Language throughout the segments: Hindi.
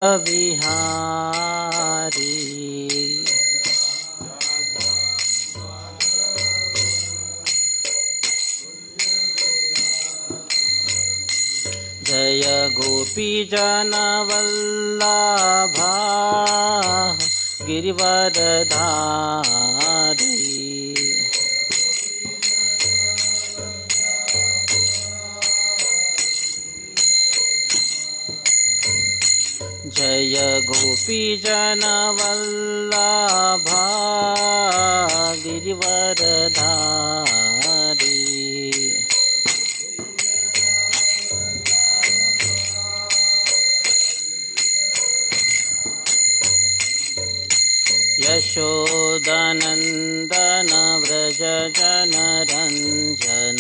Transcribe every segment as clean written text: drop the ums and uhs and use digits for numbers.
बिहारी जय गोपीजन वल्लभा गिरिवरधारी जय गोपीजन वल्लभा गिरिवरधारी यशोदानन्दन व्रज जनरञ्जन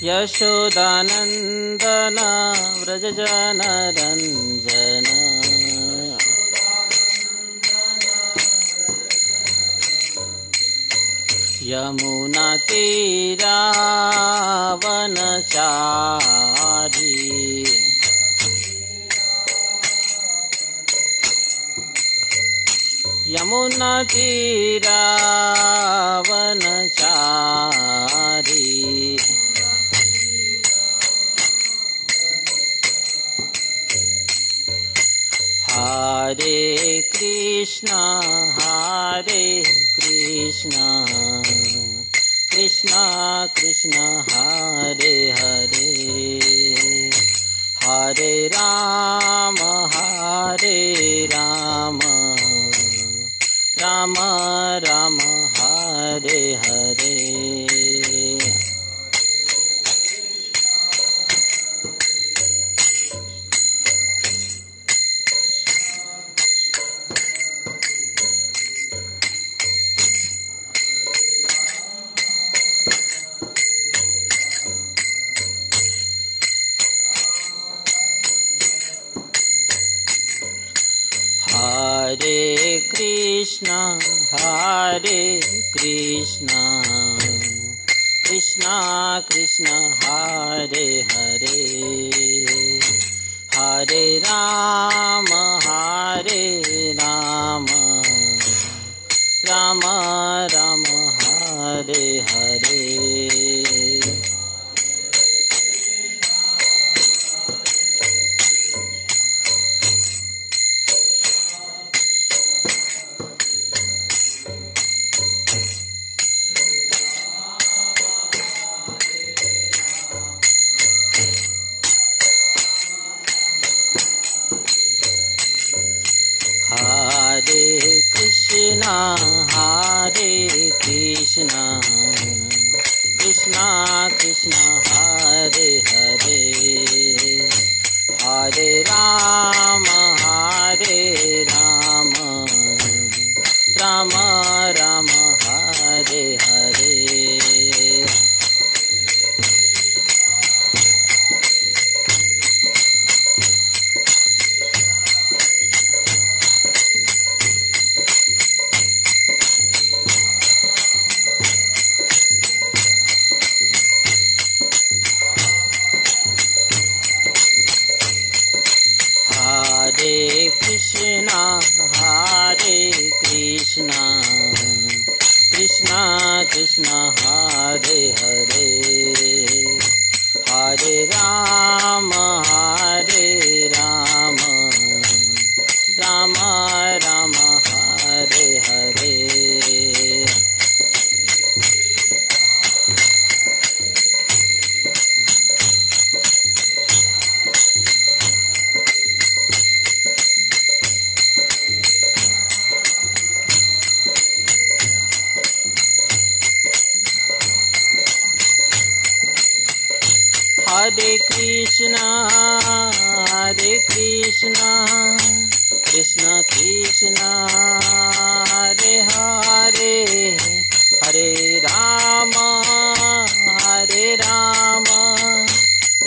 यशोदानन्दन व्रज जनरञ्जन यमुना तीरावनचारी यमुना तीरावनचारी हरे कृष्णा कृष्णा कृष्णा हरे हरे हरे राम राम राम हरे हरे हरे कृष्णा कृष्णा कृष्णा हरे हरे हरे राम राम राम हरे हरे हरे कृष्णा कृष्णा कृष्णा हरे हरे हरे राम राम राम हरे हरे हरे कृष्णा कृष्णा कृष्णा हरे हरे हरे राम राम राम हरे हरे हरे कृष्णा कृष्ण कृष्णा हरे हरे हरे राम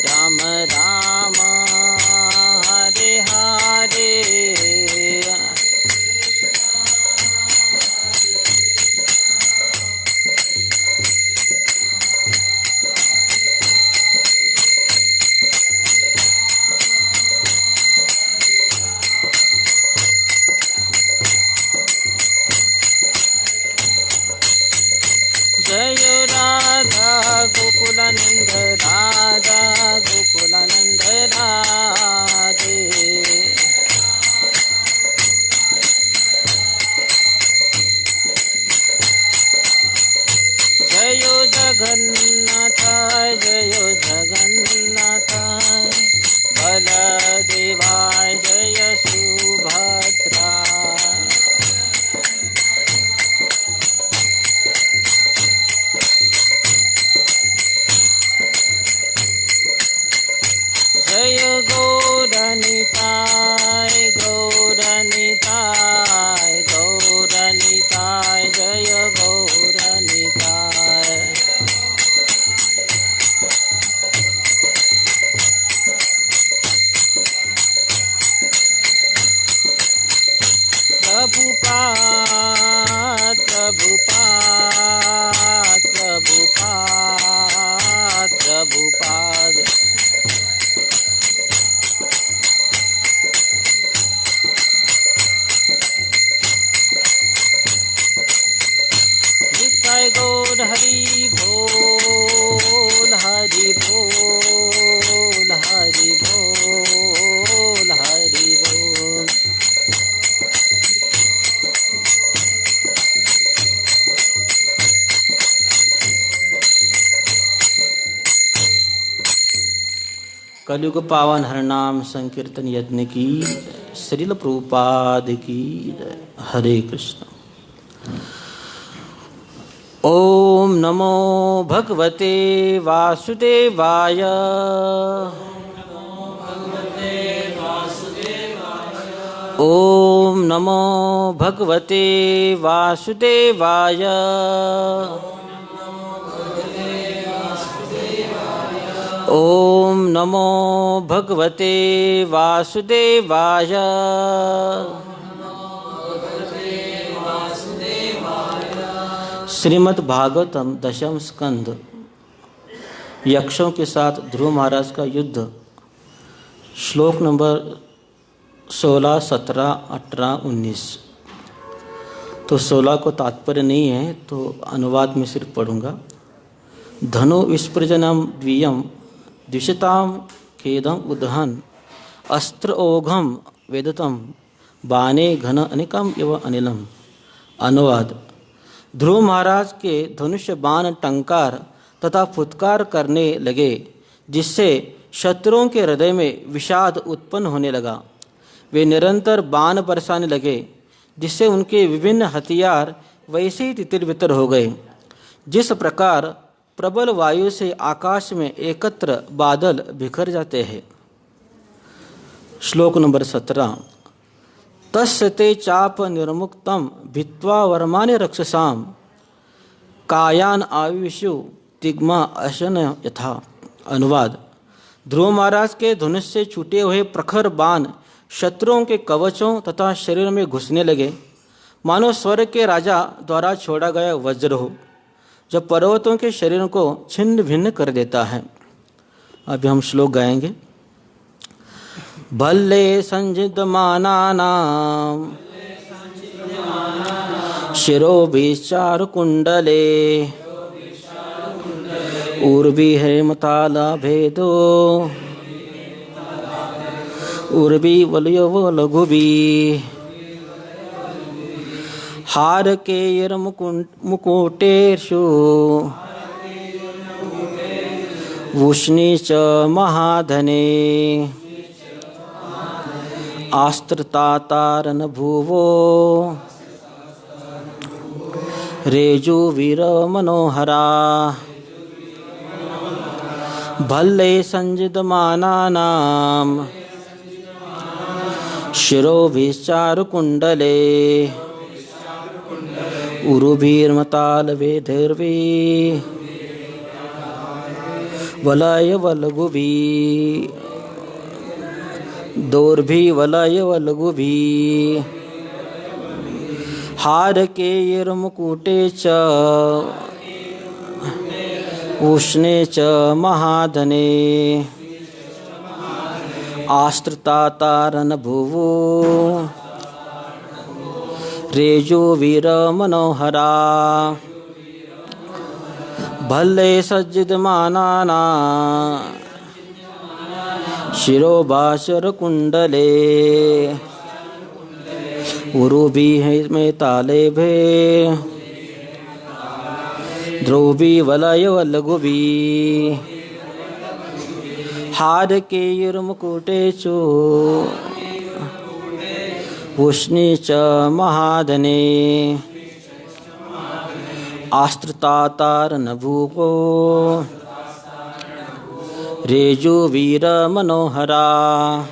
राम राम हरे हरे कलयुग पावन हरनाम संकीर्तन यज्ञ की श्रील प्रभुपाद की जय। हरे कृष्ण। ओम नमो भगवते वासुदेवाय। ओम नमो भगवते वासुदेवाय। ओम नमो भगवते वासुदेवाय। श्रीमद् भागवतम दशम स्कंद। यक्षों के साथ ध्रुव महाराज का युद्ध। श्लोक नंबर 16, 17, 18, 19। तो 16 को तात्पर्य नहीं है तो अनुवाद में सिर्फ पढ़ूंगा। धनु विस्पृजनम द्वियम द्विषताम खेदम उदहन अस्त्र ओघम वेदतम बाणे घन अनिकम एव अनिलम। अनुवाद। ध्रुव महाराज के धनुष्य बाण टंकार तथा फुत्कार करने लगे, जिससे शत्रुओं के हृदय में विषाद उत्पन्न होने लगा। वे निरंतर बाण बरसाने लगे, जिससे उनके विभिन्न हथियार वैसे ही तितर-बितर हो गए, जिस प्रकार प्रबल वायु से आकाश में एकत्र बादल बिखर जाते हैं। श्लोक नंबर 17। तस्य ते चाप निर्मुक्तम भित्वा वर्मानि रक्षसाम कायान आविशु तिग्मा अशन यथा। अनुवाद। ध्रुव महाराज के धनुष से छूटे हुए प्रखर बाण शत्रुओं के कवचों तथा शरीर में घुसने लगे, मानो स्वर्ग के राजा द्वारा छोड़ा गया वज्र हो, जो पर्वतों के शरीरों को छिन्न भिन्न कर देता है। अभी हम श्लोक गाएंगे। भल्ले संजिदमानानां शिरोभिश्चारु कुंडले उर्वी हेमताला भेदो उर्वी वलयव लघुभी हार केयर मुकुटेषु वुष्णी च महाधने आस्त्रतातारन भुवो रेजुवीर मनोहरा। भल्ले संजिदमानानां शिरोभिश्चारुकुण्डले उरुभिर्मतालवेधैर्वी वलयवलगुभिः दोर्भिवलयवलगुभिः हारकेयर्मुकुटे च उष्णे च महाधने आस्त्रतातारन भुवो रेजुवीर मनोहरा। भल्ले सज्जिदमानानां शिरोभास्वरकुण्डले उरुभिः मेतालेभे द्रौभिवलयवलगुभिः हारकेयुर्मुकुटेषु वुष्णी च महाधने आस्त्रतातारन भुवो रेजुवीर मनोहरा।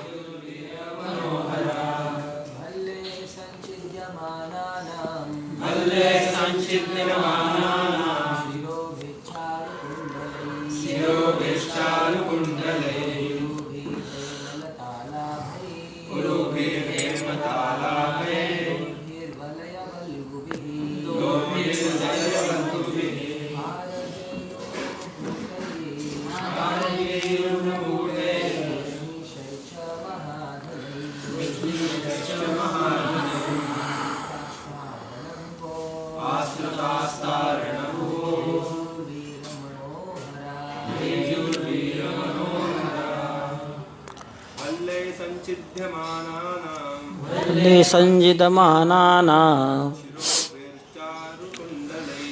संजिदमानानां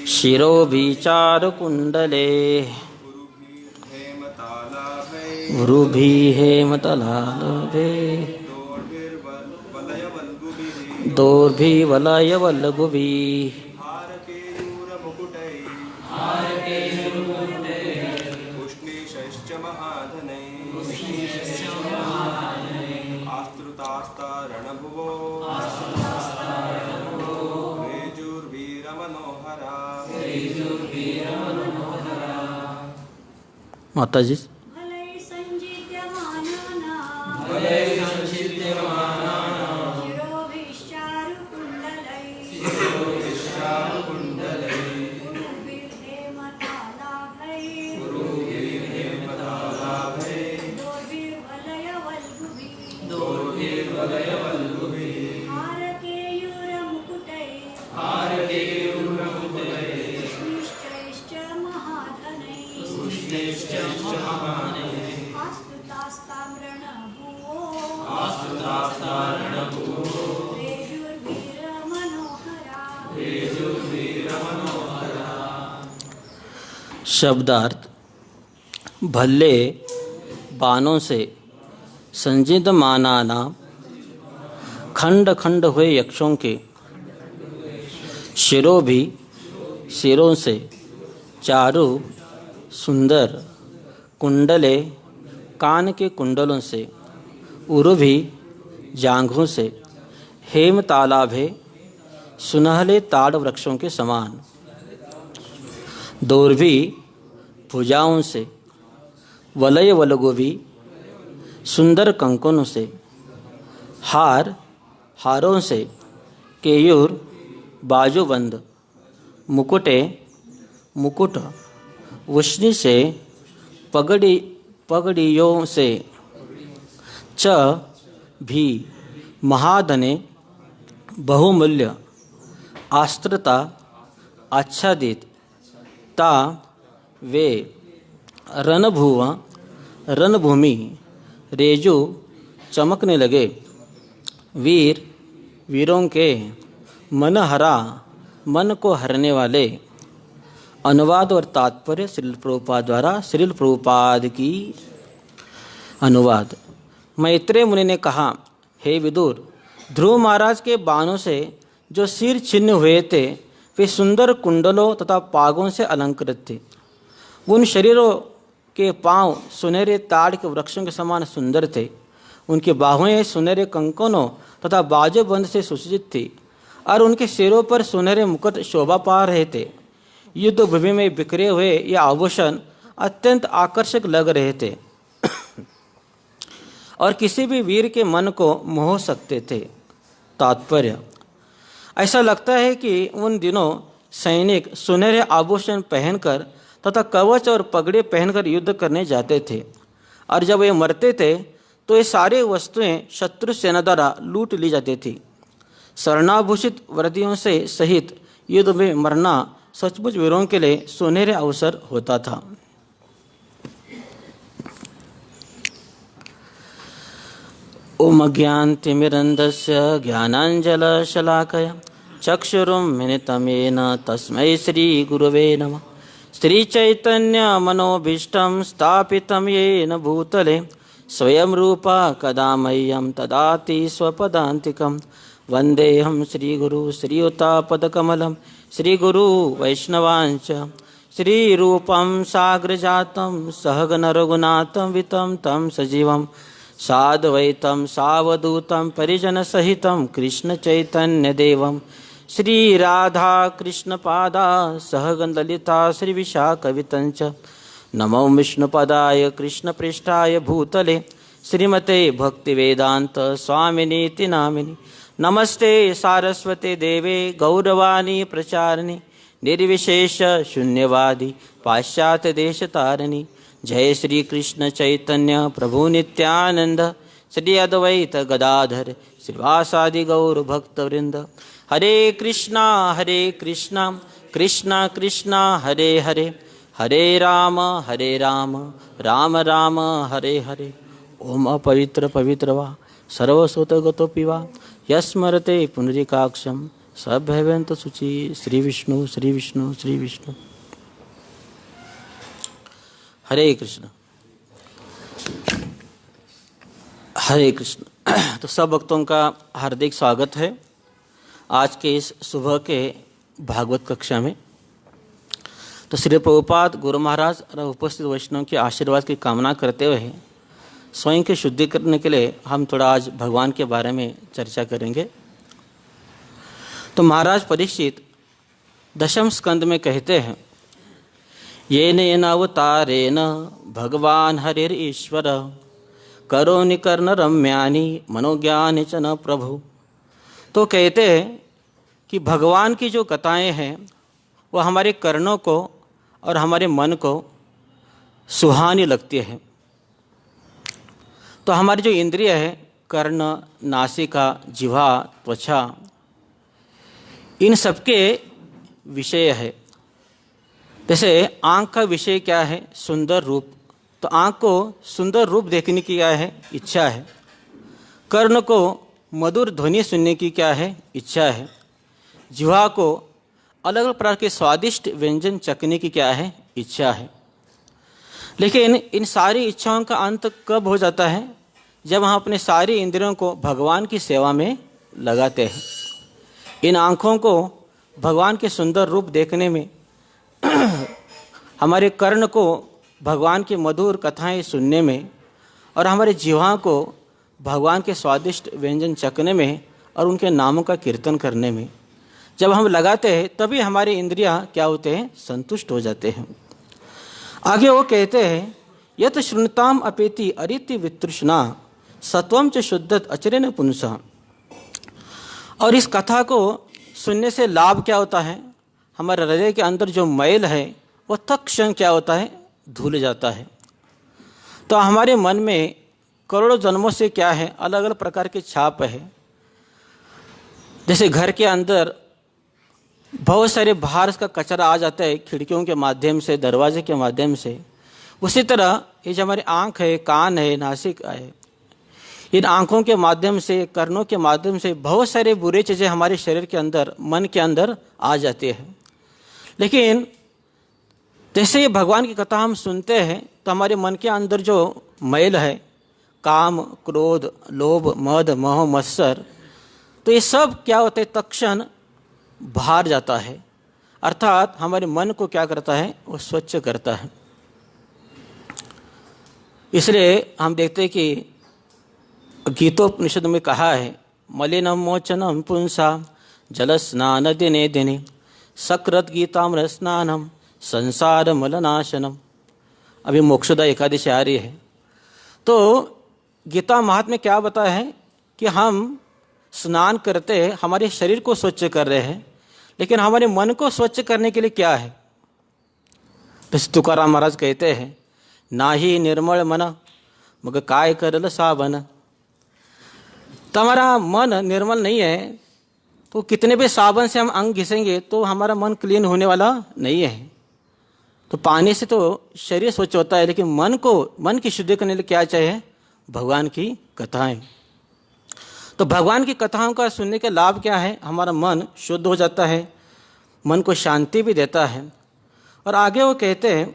शिरोभिचारुकुण्डले वृभि हेमतलालभे दोर्भिवलयवल्लगुभिः माता जी शब्दार्थ भल्ले बाणों से संजित मानाना खंड खंड हुए यक्षों के शिरों भी सिरों से चारु सुंदर कुंडले कान के कुंडलों से उर्वी जांघों से हेम तालाभे सुनहले ताड़ वृक्षों के समान दोर्भी भुजाओं से वलय वलगोभी सुंदर कंकनों से हारों से केयूर बाजूबंद मुकुट वुष्णि से पगड़ियों से च भी महाधने बहुमूल्य आस्त्रता आच्छादित ता वे रणभूमि रेजु चमकने लगे वीरों के मन को हरने वाले। अनुवाद और तात्पर्य श्रील प्रभुपाद द्वारा श्रील प्रभुपाद की अनुवाद। मैत्रेय मुनि ने कहा, हे विदुर, ध्रुव महाराज के बाणों से जो सिर छिन्न हुए थे वे सुंदर कुंडलों तथा पागों से अलंकृत थे। उन शरीरों के पांव सुनहरे ताड़ के वृक्षों के समान सुंदर थे। उनकी बाहुएं सुनहरे कंकनों तथा बाजूबंद से सुसज्जित थी और उनके सिरों पर सुनहरे मुकुट शोभा पा रहे थे। युद्ध भूमि में बिखरे हुए ये आभूषण अत्यंत आकर्षक लग रहे थे और किसी भी वीर के मन को मोह सकते थे। तात्पर्य, ऐसा लगता है कि उन दिनों सैनिक सुनहरे आभूषण पहनकर तथा कवच और पगड़ी पहनकर युद्ध करने जाते थे और जब वे मरते थे तो ये सारी वस्तुएं शत्रु सेना द्वारा लूट ली जाती थी। शरणाभूषित वर्दियों से सहित युद्ध में मरना सचमुच वीरों के लिए सुनहरे अवसर होता था। ओम अज्ञानतिमिरन्धस्य ज्ञानाञ्जनशलाकया चक्षुरुन्मिलितं येन तस्मै श्रीगुरवे नमः। श्रीचैतन्यमनोभीष्टं स्थापितं येन भूतले स्वयं रूपा कदा मह्यं ददाति स्वपदान्तिकं। वन्देऽहं श्रीगुरु श्रीयुतापदकमलं श्रीगुरु वैष्णवांच श्रीरूपं साग्रजातं सहगण रघुनाथं वितं तं सजीवं साद्वैतं सावधूतं परिजनसहितं कृष्णचैतन्यदेवं श्रीराधा कृष्णपादा सहगण ललिता श्रीविशाखवितं च। नमो विष्णुपदाय कृष्णपृष्ठाय भूतले श्रीमते भक्तिवेदांत स्वामिनीति नामिनि। नमस्ते सारस्वते देवे गौरवाणी प्रचारिणि निर्विशेष शून्यवादी पाश्चात्य देशतारिणि। जय श्री कृष्ण चैतन्य प्रभु नित्यानंद श्री अद्वैत गदाधर श्रीवासादि गौर भक्तवृंद। हरे कृष्णा कृष्णा कृष्णा हरे हरे हरे राम राम राम हरे हरे। ओम अपवित्र पवित्र वा सर्वसुतगतोऽपि वा यस्मरते पुनरिकाक्षं सभ्यवन्त शुचि। श्री विष्णु श्री विष्णु श्री विष्णु। हरे कृष्ण। हरे कृष्ण। तो सब भक्तों का हार्दिक स्वागत है आज के इस सुबह के भागवत कक्षा में। तो श्री प्रभुपाद गुरु महाराज और उपस्थित वैष्णव के आशीर्वाद की कामना करते हुए स्वयं की शुद्धि करने के लिए हम थोड़ा आज भगवान के बारे में चर्चा करेंगे। तो महाराज परीक्षित दशम स्कंद में कहते हैं, येन अवतारेण भगवान हरिर ईश्वर करोनि कर्ण रम्यानि मनोज्ञान च न प्रभु। तो कहते हैं कि भगवान की जो कथाएं हैं वो हमारे कर्णों को और हमारे मन को सुहानी लगती है। तो हमारी जो इंद्रिय है कर्ण, नासिका, जिह्वा, त्वचा, इन सबके विषय है। जैसे आँख का विषय क्या है? सुंदर रूप। तो आँख को सुंदर रूप देखने की क्या है? इच्छा है। कर्ण को मधुर ध्वनि सुनने की क्या है? इच्छा है। जिह्वा को अलग अलग प्रकार के स्वादिष्ट व्यंजन चखने की क्या है? इच्छा है। लेकिन इन सारी इच्छाओं का अंत कब हो जाता है? जब हम अपने सारी इंद्रियों को भगवान की सेवा में लगाते हैं। इन आँखों को भगवान के सुंदर रूप देखने में, हमारे कर्ण को भगवान की मधुर कथाएं सुनने में, और हमारे जिह्वा को भगवान के स्वादिष्ट व्यंजन चखने में और उनके नामों का कीर्तन करने में जब हम लगाते हैं तभी हमारे इंद्रियां क्या होते हैं? संतुष्ट हो जाते हैं। आगे वो कहते हैं, यत शृणुताम अपेति अरिति वितृष्णा सत्वम च शुद्धत अचरेण पुंसा। और इस कथा को सुनने से लाभ क्या होता है? हमारे हृदय के अंदर जो मैल है वो तत्क्षण क्या होता है? धुल जाता है। तो हमारे मन में करोड़ों जन्मों से क्या है? अलग अलग प्रकार के छाप है। जैसे घर के अंदर बहुत सारे बाहर का कचरा आ जाता है खिड़कियों के माध्यम से, दरवाजे के माध्यम से, उसी तरह ये जो हमारी आँख है, कान है, नासिका है, इन आँखों के माध्यम से, कर्णों के माध्यम से बहुत सारे बुरे चीज़ें हमारे शरीर के अंदर, मन के अंदर आ जाती है। लेकिन जैसे ही भगवान की कथा हम सुनते हैं तो हमारे मन के अंदर जो मैल है, काम, क्रोध, लोभ, मद, मोह, मत्सर, तो ये सब क्या होते हैं? तत्क्षण बाहर जाता है। अर्थात हमारे मन को क्या करता है? वो स्वच्छ करता है। इसलिए हम देखते हैं कि गीतोपनिषद में कहा है, मलिनम मोचनम पुंसा जल स्नान दिने दिने सकृत गीतामृत स्नानम संसार मलनाशनम। अभी मोक्षदा एकादशी आ रही है। तो गीता महात्म्य में क्या बताया है कि हम स्नान करते हैं, हमारे शरीर को स्वच्छ कर रहे हैं, लेकिन हमारे मन को स्वच्छ करने के लिए क्या है? तो तुकाराम महाराज कहते हैं, नाही निर्मल मन मग काय करल साबन। तो हमारा मन निर्मल नहीं है तो कितने भी साबन से हम अंग घिसेंगे तो हमारा मन क्लीन होने वाला नहीं है। तो पानी से तो शरीर स्वच्छ होता है, लेकिन मन की शुद्धि करने के लिए क्या चाहिए? भगवान की कथाएं। तो भगवान की कथाओं का सुनने का लाभ क्या है? हमारा मन शुद्ध हो जाता है, मन को शांति भी देता है। और आगे वो कहते हैं,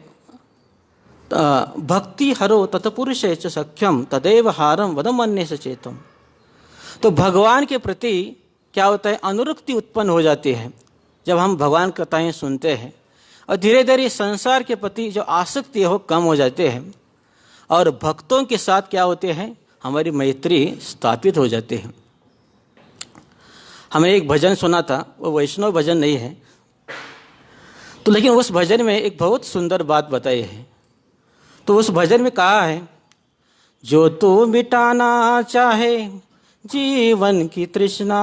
भक्ति हरो तत्पुरुषे च सख्यम तदेव हारम वदमन्ये सचेतम। तो भगवान के प्रति क्या होता है? अनुरक्ति उत्पन्न हो जाती है जब हम भगवान की कथाएं सुनते हैं, और धीरे धीरे संसार के प्रति जो आसक्ति है वो कम हो जाते हैं, और भक्तों के साथ क्या होते हैं? हमारी मैत्री स्थापित हो जाती है। हमने एक भजन सुना था, वो वैष्णव भजन नहीं है, तो लेकिन उस भजन में एक बहुत सुंदर बात बताई है। तो उस भजन में कहा है, जो तू मिटाना चाहे जीवन की तृष्णा,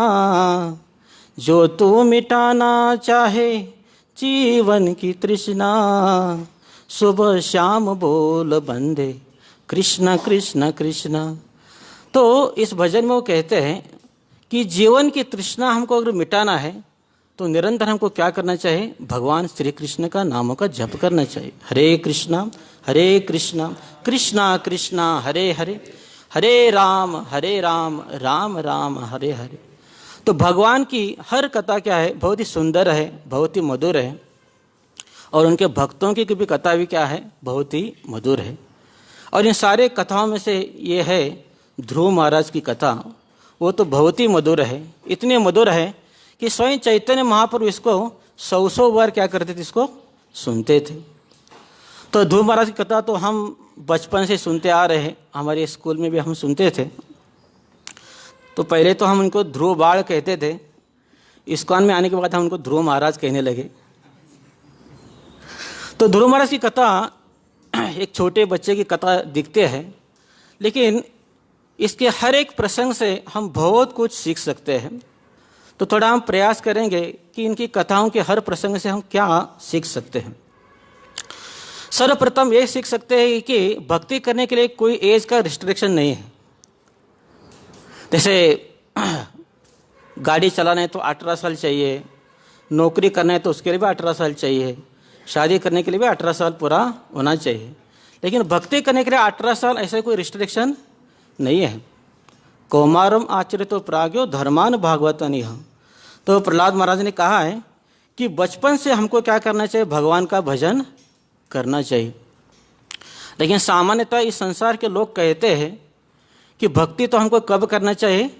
जो तू मिटाना चाहे जीवन की तृष्णा, सुबह शाम बोल बंदे कृष्ण कृष्ण कृष्ण। तो इस भजन में वो कहते हैं कि जीवन की तृष्णा हमको अगर मिटाना है तो निरंतर हमको क्या करना चाहिए? भगवान श्री कृष्ण का नामों का जप करना चाहिए। हरे कृष्णा कृष्णा कृष्णा हरे हरे, हरे राम राम राम हरे हरे। तो भगवान की हर कथा क्या है? बहुत ही सुंदर है, बहुत ही मधुर है, और उनके भक्तों की भी कथा भी क्या है? बहुत ही मधुर है। और इन सारे कथाओं में से ये है ध्रुव महाराज की कथा वो तो बहुत ही मधुर है, इतने मधुर है कि स्वयं चैतन्य महाप्रभु इसको 100 बार क्या करते थे, इसको सुनते थे। तो ध्रुव महाराज की कथा तो हम बचपन से सुनते आ रहे हैं, हमारे स्कूल में भी हम सुनते थे। तो पहले तो हम उनको ध्रुव बाड़ कहते थे, इस्कॉन में आने के बाद हम उनको ध्रुव महाराज कहने लगे। तो ध्रुव महाराज की कथा एक छोटे बच्चे की कथा दिखते हैं, लेकिन इसके हर एक प्रसंग से हम बहुत कुछ सीख सकते हैं। तो थोड़ा हम प्रयास करेंगे कि इनकी कथाओं के हर प्रसंग से हम क्या सीख सकते हैं। सर्वप्रथम ये सीख सकते हैं कि भक्ति करने के लिए कोई एज का रिस्ट्रिक्शन नहीं है। जैसे गाड़ी चलाना है तो 18 साल चाहिए, नौकरी करना है तो उसके लिए भी 18 साल चाहिए, शादी करने के लिए भी 18 साल पूरा होना चाहिए। लेकिन भक्ति करने के लिए 18 साल ऐसा कोई रिस्ट्रिक्शन नहीं है। कौमारम आचरितो प्राज्ञो धर्मान भागवतनिह। तो प्रहलाद महाराज ने कहा है कि बचपन से हमको क्या करना चाहिए, भगवान का भजन करना चाहिए। लेकिन सामान्यतः इस संसार के लोग कहते हैं कि भक्ति तो हमको कब करना चाहिए,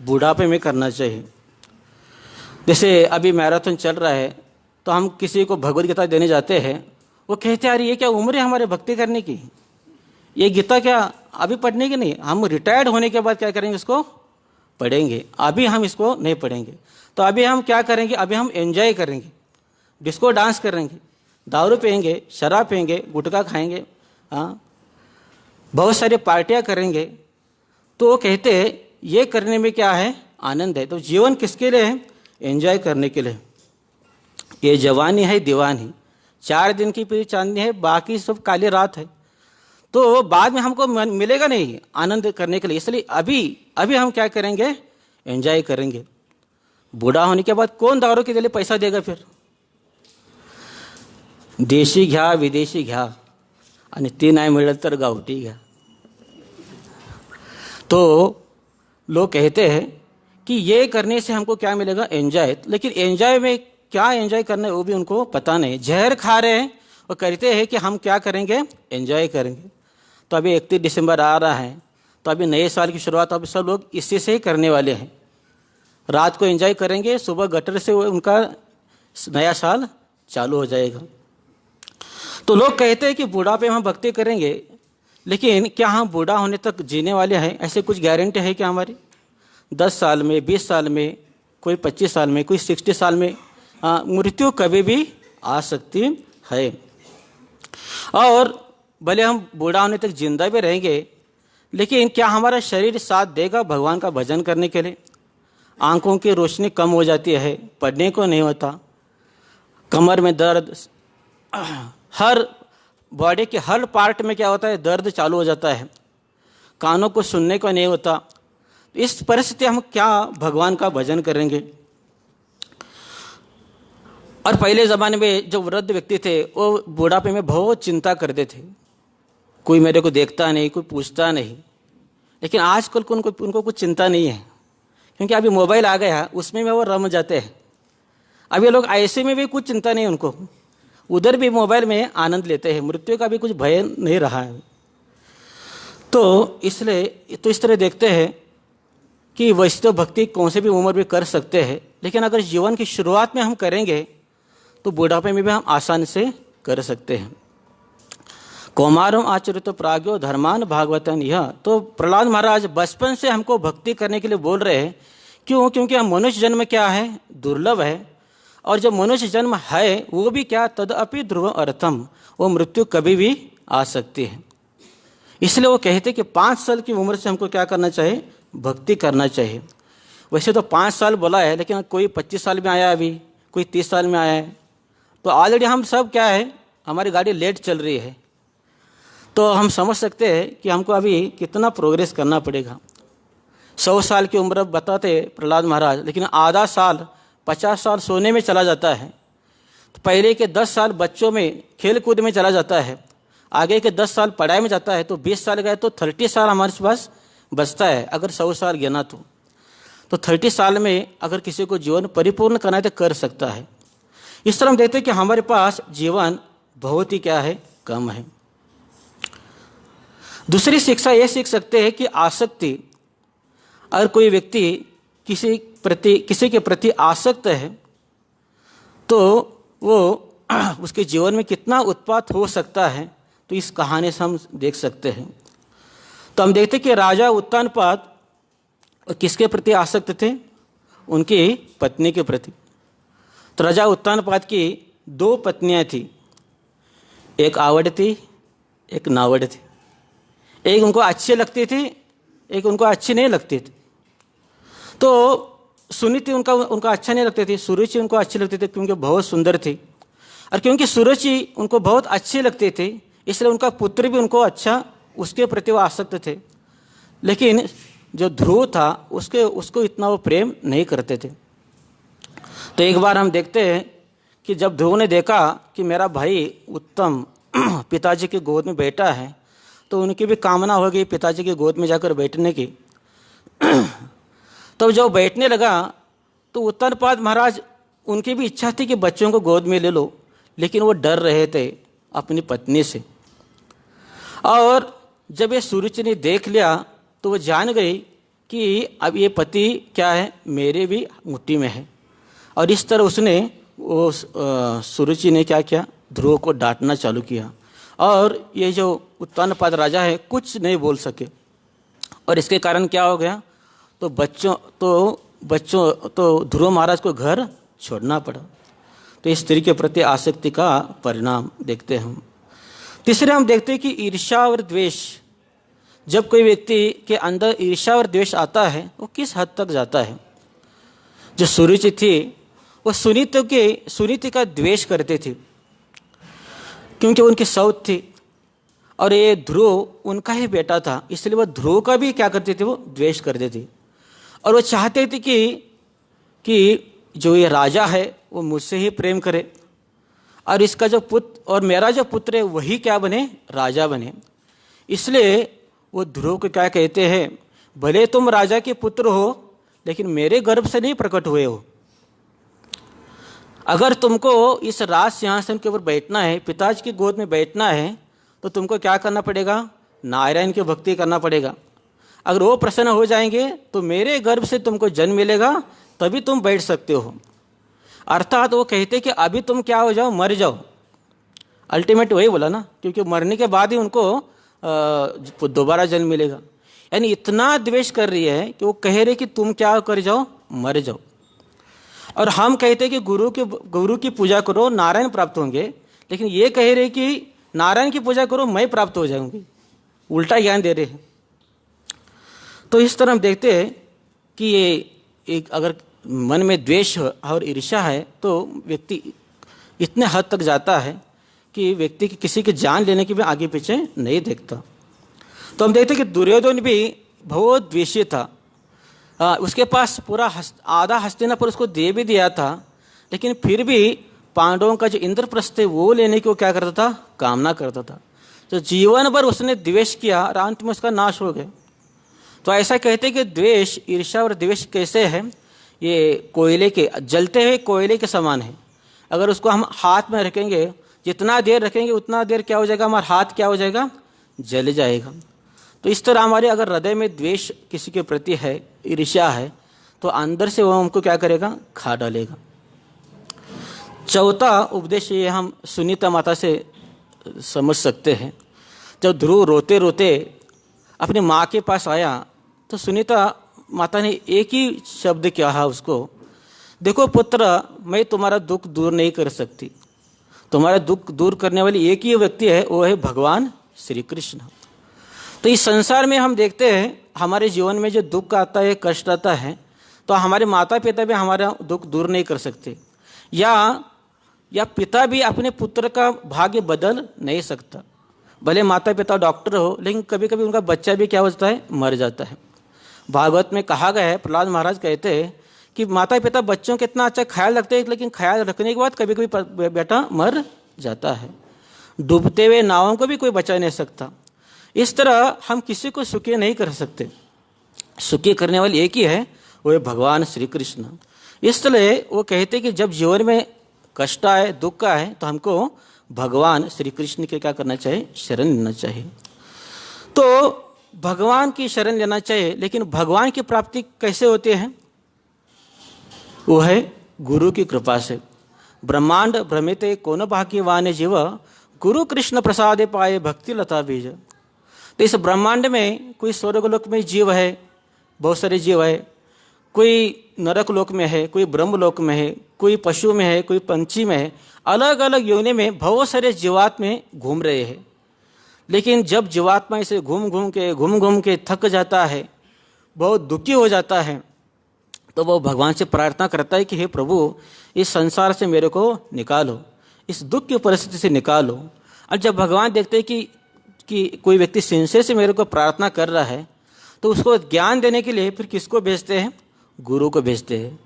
बुढ़ापे में करना चाहिए। जैसे अभी मैराथन चल रहा है तो हम किसी को भगवद गीता देने जाते हैं, वो कहते हैं अरे ये क्या उम्र है हमारे भक्ति करने की, ये गीता क्या अभी पढ़ने की नहीं, हम रिटायर्ड होने के बाद क्या करेंगे, इसको पढ़ेंगे, अभी हम इसको नहीं पढ़ेंगे। तो अभी हम क्या करेंगे, अभी हम एंजॉय करेंगे, डिस्को डांस करेंगे, दारू पियेंगे, शराब पियेंगे, गुटखा खाएंगे, हाँ बहुत सारी पार्टियां करेंगे। तो वो कहते हैं ये करने में क्या है, आनंद है। तो जीवन किसके लिए है, एंजॉय करने के लिए। ये जवानी है दीवानी, 4 दिन की पूरी चांदनी है, बाकी सब काली रात है। तो बाद में हमको मिलेगा नहीं आनंद करने के लिए, इसलिए अभी हम क्या करेंगे, एंजॉय करेंगे। बूढ़ा होने के बाद कौन दारू के लिए पैसा देगा फिर। देशी घ्या विदेशी घ्या आणि ती नाही मिळत तर गावठी घ्या। तो लोग कहते हैं कि ये करने से हमको क्या मिलेगा, एंजॉय। लेकिन एंजॉय में क्या एंजॉय करना है वो भी उनको पता नहीं। जहर खा रहे हैं और कहते हैं कि हम क्या करेंगे, एंजॉय करेंगे। तो अभी 31 दिसंबर आ रहा है, तो अभी नए साल की शुरुआत अभी सब लोग इसी से ही करने वाले हैं। रात को एंजॉय करेंगे, सुबह गटर से उनका नया साल चालू हो जाएगा। तो लोग कहते हैं कि बुढ़ापे में हम भक्ति करेंगे, लेकिन क्या हम बूढ़ा होने तक जीने वाले हैं, ऐसे कुछ गारंटी है क्या हमारी। 10 साल में, 20 साल में, कोई 25 साल में, कोई 60 साल में मृत्यु कभी भी आ सकती है। और भले हम बूढ़ा होने तक जिंदा भी रहेंगे, लेकिन क्या हमारा शरीर साथ देगा भगवान का भजन करने के लिए। आंखों की रोशनी कम हो जाती है, पढ़ने को नहीं होता, कमर में दर्द, हर बॉडी के हर पार्ट में क्या होता है, दर्द चालू हो जाता है, कानों को सुनने को नहीं होता। इस परिस्थिति हम क्या भगवान का भजन करेंगे। और पहले ज़माने में जो वृद्ध व्यक्ति थे वो बुढ़ापे में बहुत चिंता करते थे, कोई मेरे को देखता नहीं, कोई पूछता नहीं। लेकिन आजकल उनको कुछ चिंता नहीं है, क्योंकि अभी मोबाइल आ गया, उसमें वो रम जाते हैं। अभी लोग ऐसे में भी कुछ चिंता नहीं उनको, उधर भी मोबाइल में आनंद लेते हैं, मृत्यु का भी कुछ भय नहीं रहा है। तो इसलिए इस तरह देखते हैं कि वैसे तो भक्ति कौन से भी उम्र में कर सकते हैं, लेकिन अगर जीवन की शुरुआत में हम करेंगे तो बुढ़ापे में भी हम आसानी से कर सकते हैं। कौमारम आचरितो प्राज्ञो धर्मान भागवतन। यह तो प्रहलाद महाराज बचपन से हमको भक्ति करने के लिए बोल रहे हैं। क्यों? क्योंकि हम मनुष्य जन्म क्या है, दुर्लभ है। और जब मनुष्य जन्म है वो भी क्या, तदअपि ध्रुव अर्थम, वो मृत्यु कभी भी आ सकती है। इसलिए वो कहते कि 5 साल की उम्र से हमको क्या करना चाहिए, भक्ति करना चाहिए। वैसे तो 5 साल बोला है, लेकिन कोई 25 साल में आया, अभी कोई 30 साल में आया है। तो ऑलरेडी हम सब क्या है, हमारी गाड़ी लेट चल रही है। तो हम समझ सकते हैं कि हमको अभी कितना प्रोग्रेस करना पड़ेगा। 100 साल की उम्र बताते प्रहलाद महाराज, लेकिन आधा साल 50 साल सोने में चला जाता है। तो पहले के 10 साल बच्चों में खेल कूद में चला जाता है, आगे के 10 साल पढ़ाई में जाता है। तो 20 साल गए तो 30 साल हमारे पास बचता है, अगर 100 साल गिना तो 30 साल में अगर किसी को जीवन परिपूर्ण करना है तो कर सकता है। इस तरह हम देखते हैं कि हमारे पास जीवन बहुत ही क्या है, कम है। दूसरी शिक्षा ये सीख सकते हैं कि आसक्ति, अगर कोई व्यक्ति किसी के प्रति आसक्त है तो वो उसके जीवन में कितना उत्पात हो सकता है, तो इस कहानी से हम देख सकते हैं। तो हम देखते कि राजा उत्तानपाद किसके प्रति आसक्त थे? उनकी पत्नी के प्रति। तो राजा उत्तानपाद की 2 पत्नियां थी, एक आवड़ थी, एक नावड़ थी। एक उनको अच्छी लगती थी, एक उनको अच्छी नहीं लगती थी। तो सुनीति उनका अच्छा नहीं लगती थी, सुरुचि उनको अच्छी लगती थी क्योंकि बहुत सुंदर थी, और क्योंकि सुरुचि उनको बहुत अच्छी लगती थी इसलिए उनका पुत्र भी उनको अच्छा, उसके प्रति वो आसक्त थे। लेकिन जो ध्रुव था उसको इतना वो प्रेम नहीं करते थे। तो एक बार हम देखते हैं कि जब ध्रुव ने देखा कि मेरा भाई उत्तम पिताजी की गोद में बैठा है, तो उनकी भी कामना हो गई पिताजी की गोद में जाकर बैठने की। तब जब बैठने लगा तो उत्तानपाद महाराज, उनकी भी इच्छा थी कि बच्चों को गोद में ले लो, लेकिन वो डर रहे थे अपनी पत्नी से। और जब ये सुरुचि ने देख लिया तो वो जान गई कि अब ये पति क्या है, मेरे भी मुट्ठी में है। और इस तरह उसने वो सुरुचि ने क्या किया, ध्रुव को डांटना चालू किया। और ये जो उत्तानपाद राजा है कुछ नहीं बोल सके। और इसके कारण क्या हो गया, तो ध्रुव महाराज को घर छोड़ना पड़ा। तो स्त्री के प्रति आसक्ति का परिणाम देखते हैं हम। तीसरे हम देखते हैं कि ईर्ष्या और द्वेष, जब कोई व्यक्ति के अंदर ईर्ष्या और द्वेष आता है वो किस हद तक जाता है। जो सुरुचि थी वो सुनीति का द्वेष करते थे क्योंकि उनकी सौत थी, और ये ध्रुव उनका ही बेटा था, इसलिए वो ध्रुव का भी क्या करते थे, वो द्वेष करते थे। और वो चाहते थे कि जो ये राजा है वो मुझसे ही प्रेम करे, और इसका जो पुत्र और मेरा जो पुत्र है वही क्या बने, राजा बने। इसलिए वो ध्रुव को क्या कहते हैं, भले तुम राजा के पुत्र हो लेकिन मेरे गर्भ से नहीं प्रकट हुए हो। अगर तुमको इस राज सिंहासन के ऊपर बैठना है, पिताजी की गोद में बैठना है, तो तुमको क्या करना पड़ेगा, नारायण की भक्ति करना पड़ेगा। अगर वो प्रसन्न हो जाएंगे तो मेरे गर्भ से तुमको जन्म मिलेगा, तभी तुम बैठ सकते हो। अर्थात वो कहते कि अभी तुम क्या हो जाओ, मर जाओ। अल्टीमेट वही बोला ना, क्योंकि मरने के बाद ही उनको दोबारा जन्म मिलेगा। यानी इतना द्वेष कर रही है कि वो कह रहे कि तुम क्या कर जाओ, मर जाओ। और हम कहते कि गुरु की पूजा करो, नारायण प्राप्त होंगे, लेकिन ये कह रहे कि नारायण की पूजा करो, मैं प्राप्त हो जाऊंगी। उल्टा ज्ञान दे रहे हैं। तो इस तरह हम देखते हैं कि ये एक अगर मन में द्वेष और ईर्ष्या है तो व्यक्ति इतने हद तक जाता है कि व्यक्ति की किसी की जान लेने की भी आगे पीछे नहीं देखता। तो हम देखते हैं कि दुर्योधन भी बहुत द्वेषी था। उसके पास पूरा आधा हस्तिनापुर उसको दे भी दिया था, लेकिन फिर भी पांडवों का जो इंद्रप्रस्थ है वो लेने की वो क्या करता था, कामना करता था। तो जीवन भर उसने द्वेष किया और अंत में उसका नाश हो गया। तो ऐसा कहते हैं कि द्वेष, ईर्ष्या और द्वेष कैसे है, ये कोयले के, जलते हुए कोयले के समान है। अगर उसको हम हाथ में रखेंगे, जितना देर रखेंगे उतना देर क्या हो जाएगा, हमारा हाथ क्या हो जाएगा, जल जाएगा। तो इस तरह हमारे अगर हृदय में द्वेष किसी के प्रति है, ईर्ष्या है, तो अंदर से वो हमको क्या करेगा, खा डालेगा। चौथा उपदेश ये हम सुनीता माता से समझ सकते हैं। जब ध्रुव रोते रोते अपनी माँ के पास आया तो सुनीता माता ने एक ही शब्द कहा उसको, देखो पुत्र, मैं तुम्हारा दुख दूर नहीं कर सकती। तुम्हारा दुख दूर करने वाली एक ही व्यक्ति है, वो है भगवान श्री कृष्ण। तो इस संसार में हम देखते हैं हमारे जीवन में जो दुख आता है, कष्ट आता है, तो हमारे माता पिता भी हमारा दुख दूर नहीं कर सकते, या पिता भी अपने पुत्र का भाग्य बदल नहीं सकता। भले माता पिता डॉक्टर हो, लेकिन कभी कभी उनका बच्चा भी क्या होता है, मर जाता है। भागवत में कहा गया है, प्रहलाद महाराज कहते हैं कि माता पिता बच्चों का इतना अच्छा ख्याल रखते हैं, लेकिन ख्याल रखने के बाद कभी कभी बेटा मर जाता है। डूबते हुए नावों को भी कोई बचा नहीं सकता। इस तरह हम किसी को सुखी नहीं कर सकते। सुखी करने वाले एक ही है, वो है भगवान श्री कृष्ण। इसलिए वो कहते कि जब जीवन में कष्ट आए, दुख आए, तो हमको भगवान श्री कृष्ण के क्या करना चाहिए, शरण लेना चाहिए। तो भगवान की शरण लेना चाहिए, लेकिन भगवान की प्राप्ति कैसे होती है? वो है गुरु की कृपा से। ब्रह्मांड भ्रमिते कोन भाग्यवान जीव, गुरु कृष्ण प्रसादे पाए भक्ति लता बीज। तो इस ब्रह्मांड में कोई स्वर्गलोक में जीव है, बहुत सारे जीव है, कोई नरक लोक में है, कोई ब्रह्मलोक में है, कोई पशु में है, कोई पंछी में है, अलग अलग योनि में बहुत सारे जीवात्मा घूम रहे हैं। लेकिन जब जीवात्मा इसे घूम घूम के थक जाता है, बहुत दुखी हो जाता है, तो वो भगवान से प्रार्थना करता है कि हे प्रभु, इस संसार से मेरे को निकालो, इस दुख की परिस्थिति से निकालो। और जब भगवान देखते हैं कि कोई व्यक्ति सिंसियर से मेरे को प्रार्थना कर रहा है, तो उसको ज्ञान देने के लिए फिर किसको भेजते हैं? गुरु को भेजते हैं।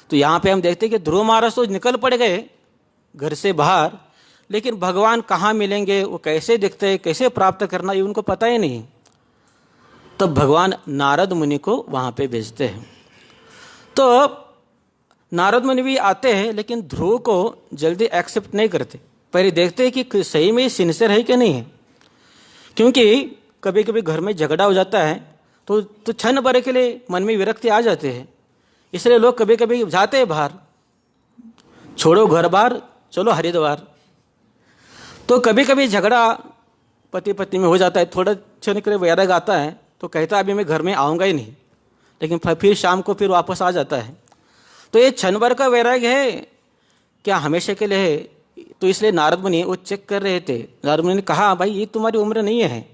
तो यहाँ पे हम देखते हैं कि ध्रुव महाराज तो निकल पड़ गए घर से बाहर, लेकिन भगवान कहाँ मिलेंगे, वो कैसे दिखते हैं, कैसे प्राप्त करना, ये उनको पता ही नहीं। तब भगवान नारद मुनि को वहाँ पे भेजते हैं। तो नारद मुनि भी आते हैं, लेकिन ध्रुव को जल्दी एक्सेप्ट नहीं करते। पहले देखते हैं कि सही में सिंसियर है कि नहीं है, क्योंकि कभी कभी घर में झगड़ा हो जाता है तो क्षण भर के लिए मन में विरक्ति आ जाते हैं। इसलिए लोग कभी कभी जाते हैं बाहर, छोड़ो घर बार, चलो हरिद्वार। तो कभी कभी झगड़ा पति पत्नी में हो जाता है, थोड़ा क्षण के लिए वैराग आता है, तो कहता है अभी मैं घर में आऊँगा ही नहीं, लेकिन फिर शाम को फिर वापस आ जाता है। तो ये क्षण भर का वैराग है क्या हमेशा के लिए है? तो इसलिए नारद मुनि वो चेक कर रहे थे। नारद मुनि ने कहा, भाई ये तुम्हारी उम्र नहीं है,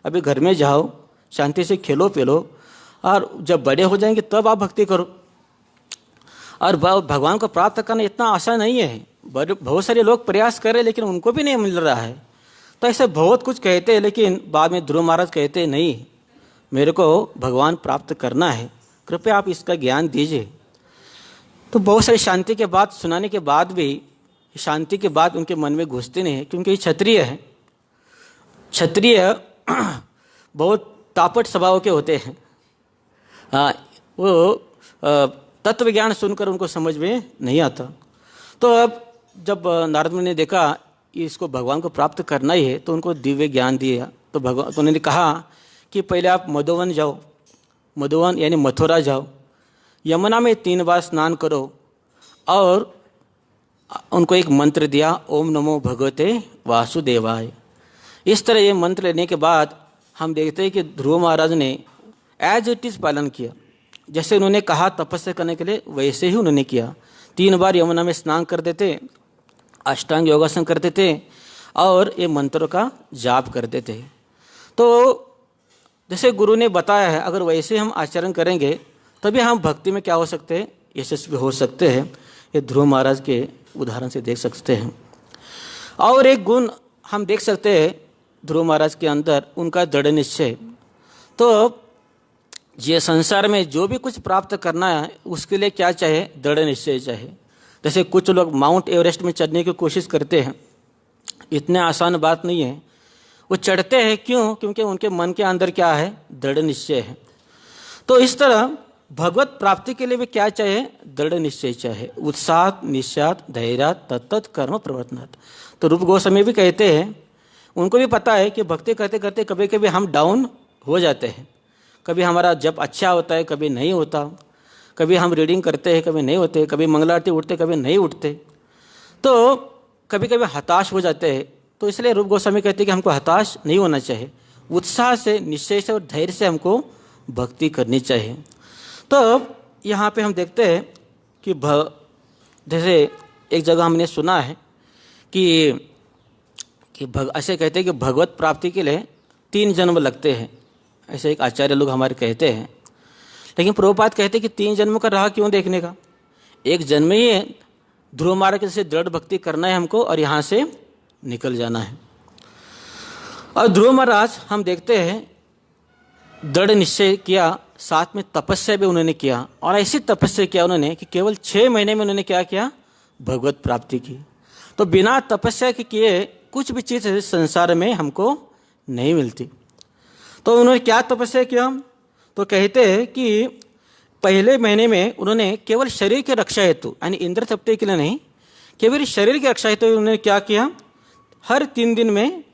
अभी घर में जाओ, शांति से खेलो पेलो, और जब बड़े हो जाएंगे तब आप भक्ति करो। और भगवान को प्राप्त करना इतना आसान नहीं है। बहुत सारे लोग प्रयास कर रहे हैं, लेकिन उनको भी नहीं मिल रहा है। तो ऐसे बहुत कुछ कहते हैं, लेकिन बाद में ध्रुव महाराज कहते हैं, नहीं, मेरे को भगवान प्राप्त करना है, कृपया आप इसका ज्ञान दीजिए। तो बहुत सारी शांति के बात सुनाने के बाद भी शांति के बाद उनके मन में घुसते नहीं है, क्योंकि ये क्षत्रिय है। क्षत्रिय बहुत तापट स्वभाव के होते हैं। वो तत्व ज्ञान सुनकर उनको समझ में नहीं आता। तो अब जब नारद मुनि ने देखा कि इसको भगवान को प्राप्त करना ही है, तो उनको दिव्य ज्ञान दिया। तो भगवान तो उन्होंने कहा कि पहले आप मधुवन जाओ, मधुवन यानी मथुरा जाओ, यमुना में 3 बार स्नान करो, और उनको एक मंत्र दिया, ओम नमो भगवते वासुदेवाय। इस तरह ये मंत्र लेने के बाद हम देखते हैं कि ध्रुव महाराज ने एज इट इज़ पालन किया। जैसे उन्होंने कहा तपस्या करने के लिए, वैसे ही उन्होंने किया। 3 बार यमुना में स्नान कर देते, अष्टांग योगासन करते थे, और ये मंत्रों का जाप करते थे। तो जैसे गुरु ने बताया है, अगर वैसे हम आचरण करेंगे तभी हम भक्ति में क्या हो सकते हैं? यशस्वी हो सकते हैं। ये ध्रुव महाराज के उदाहरण से देख सकते हैं। और एक गुण हम देख सकते हैं ध्रुव महाराज के अंदर, उनका दृढ़ निश्चय। तो ये संसार में जो भी कुछ प्राप्त करना है, उसके लिए क्या चाहिए? दृढ़ निश्चय चाहिए। जैसे कुछ लोग माउंट एवरेस्ट में चढ़ने की कोशिश करते हैं, इतने आसान बात नहीं है। वो चढ़ते हैं, क्यों? क्योंकि उनके मन के अंदर क्या है? दृढ़ निश्चय है। तो इस तरह भगवत प्राप्ति के लिए भी क्या चाहिए? दृढ़ निश्चय चाहिए। उत्साह निश्चात धैर्यात तत्त कर्म प्रवर्तनात्। तो रूप गोस्वामी भी कहते हैं, उनको भी पता है कि भक्ति करते करते कभी कभी हम डाउन हो जाते हैं। कभी हमारा जप अच्छा होता है, कभी नहीं होता, कभी हम रीडिंग करते हैं, कभी नहीं होते, कभी मंगला आरती उठते, कभी नहीं उठते, तो कभी कभी हताश हो जाते हैं। तो इसलिए रूप गोस्वामी कहते हैं कि हमको हताश नहीं होना चाहिए, उत्साह से, निश्चय से और धैर्य से हमको भक्ति करनी चाहिए। तो यहाँ पे हम देखते हैं कि जैसे एक जगह हमने सुना है कि ऐसे कहते हैं कि भगवत प्राप्ति के लिए 3 जन्म लगते हैं। ऐसे एक आचार्य लोग हमारे कहते हैं। लेकिन प्रभुपाद कहते हैं कि 3 जन्म का राह क्यों देखने का? एक जन्म ही है, ध्रुव महाराज के जैसे दृढ़ भक्ति करना है हमको, और यहाँ से निकल जाना है। और ध्रुव महाराज हम देखते हैं दृढ़ निश्चय किया, साथ में तपस्या भी उन्होंने किया। और ऐसी तपस्या किया उन्होंने कि केवल 6 महीने में उन्होंने क्या किया? भगवत प्राप्ति की। तो बिना तपस्या के किए कुछ भी चीज़ संसार में हमको नहीं मिलती। तो उन्होंने क्या तपस्या किया? तो कहते हैं कि पहले महीने में उन्होंने केवल शरीर की रक्षा हेतु, यानी इंद्र तृप्ति के लिए नहीं, केवल शरीर की रक्षा हेतु उन्होंने क्या किया? हर 3 दिन में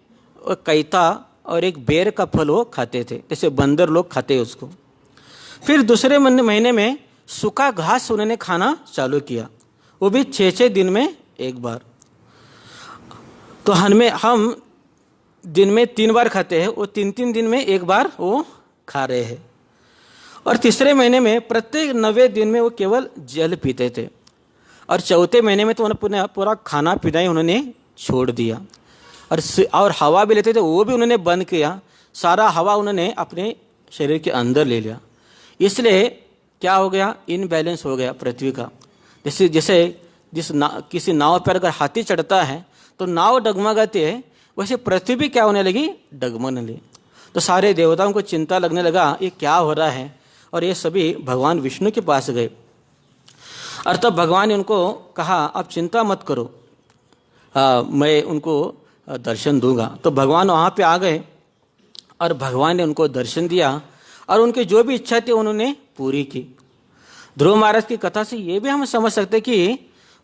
कैता और एक बेर का फल वो खाते थे, जैसे बंदर लोग खाते हैं उसको। फिर दूसरे महीने में सूखा घास उन्होंने खाना चालू किया, वो भी 6-6 दिन में एक बार। तो हम दिन में 3 बार खाते हैं, वो 3-3 दिन में एक बार वो खा रहे हैं। और तीसरे महीने में प्रत्येक 90 दिन में वो केवल जल पीते थे। और चौथे महीने में तो उन्होंने पूरा खाना पीना ही उन्होंने छोड़ दिया। और हवा भी लेते थे, वो भी उन्होंने बंद किया। सारा हवा उन्होंने अपने शरीर के अंदर ले लिया। इसलिए क्या हो गया, इनबैलेंस हो गया पृथ्वी का। जैसे किसी नाव पर अगर हाथी चढ़ता है तो नाव डगमगाती है, वैसे पृथ्वी भी क्या होने लगी, डगमगने लगी। तो सारे देवताओं को चिंता लगने लगा ये क्या हो रहा है, और ये सभी भगवान विष्णु के पास गए। और तब भगवान ने उनको कहा आप चिंता मत करो, मैं उनको दर्शन दूंगा। तो भगवान वहाँ पे आ गए और भगवान ने उनको दर्शन दिया और उनकी जो भी इच्छा थी उन्होंने पूरी की। ध्रुव महाराज की कथा से ये भी हम समझ सकते कि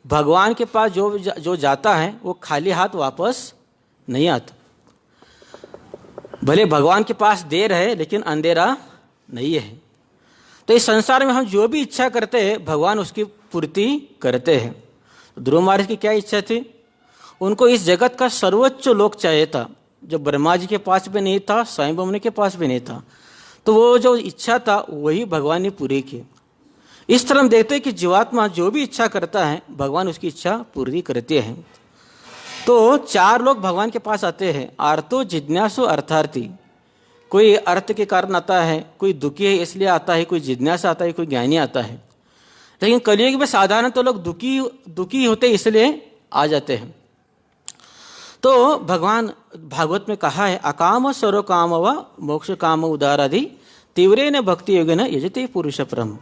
भगवान के पास जो जाता है वो खाली हाथ वापस नहीं आता। भले भगवान के पास देर है लेकिन अंधेरा नहीं है। तो इस संसार में हम जो भी इच्छा करते हैं भगवान उसकी पूर्ति करते हैं। ध्रुव महाराज की क्या इच्छा थी, उनको इस जगत का सर्वोच्च लोक चाहिए था, जो ब्रह्मा जी के पास भी नहीं था, स्वयं ब्रह्म के पास भी नहीं था। तो वो जो इच्छा था वही भगवान ने पूरी की। इस तरह हम देखते हैं कि जीवात्मा जो भी इच्छा करता है भगवान उसकी इच्छा पूरी करते हैं। तो 4 लोग भगवान के पास आते हैं, आर्तो, जिज्ञासु, अर्थार्थी। कोई अर्थ के कारण आता है, कोई दुखी है इसलिए आता है, कोई जिज्ञासा आता है, कोई ज्ञानी आता है। लेकिन कलयुग में साधारण तो लोग दुखी होते इसलिए आ जाते हैं। तो भगवान भागवत में कहा है, अकाम सर्व काम व मोक्ष काम उदारादि तीव्रेन भक्ति योगेन यजते पुरुष परम।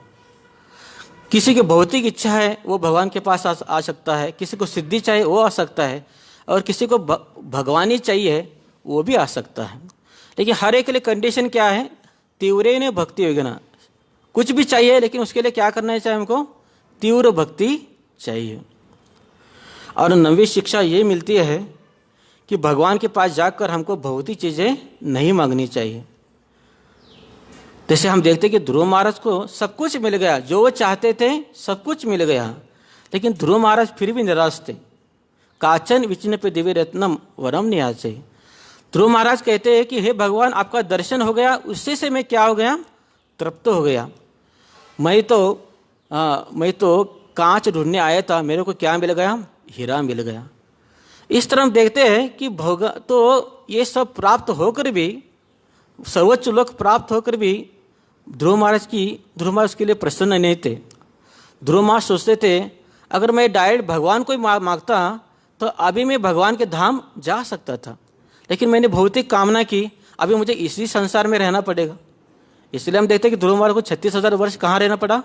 किसी की भौतिक इच्छा है वो भगवान के पास आ सकता है, किसी को सिद्धि चाहिए वो आ सकता है, और किसी को भगवानी चाहिए वो भी आ सकता है। लेकिन हर एक के लिए कंडीशन क्या है, तीव्रेन भक्ति योगेन। कुछ भी चाहिए लेकिन उसके लिए क्या करना चाहिए, हमको तीव्र भक्ति चाहिए। और 9वीं शिक्षा ये मिलती है कि भगवान के पास जाकर हमको भौतिक चीज़ें नहीं मांगनी चाहिए। जैसे हम देखते कि ध्रुव महाराज को सब कुछ मिल गया, जो वो चाहते थे सब कुछ मिल गया, लेकिन ध्रुव महाराज फिर भी निराश थे। काचन विचिन्न पे दिव्य रत्नम वरम नियाचे। ध्रुव महाराज कहते हैं कि हे भगवान आपका दर्शन हो गया, उससे से मैं क्या हो गया, तृप्त हो गया। मैं तो कांच ढूंढने आया था, मेरे को क्या मिल गया, हीरा मिल गया। इस तरह हम देखते हैं कि तो ये सब प्राप्त होकर भी, सर्वोच्च लोक प्राप्त होकर भी ध्रुव महाराज के लिए प्रसन्न नहीं थे। ध्रुव महाराज सोचते थे अगर मैं डायरेक्ट भगवान को ही मांगता तो अभी मैं भगवान के धाम जा सकता था, लेकिन मैंने भौतिक कामना की, अभी मुझे इसी संसार में रहना पड़ेगा। इसलिए हम देखते हैं कि ध्रुव महाराज को 36,000 वर्ष कहाँ रहना पड़ा,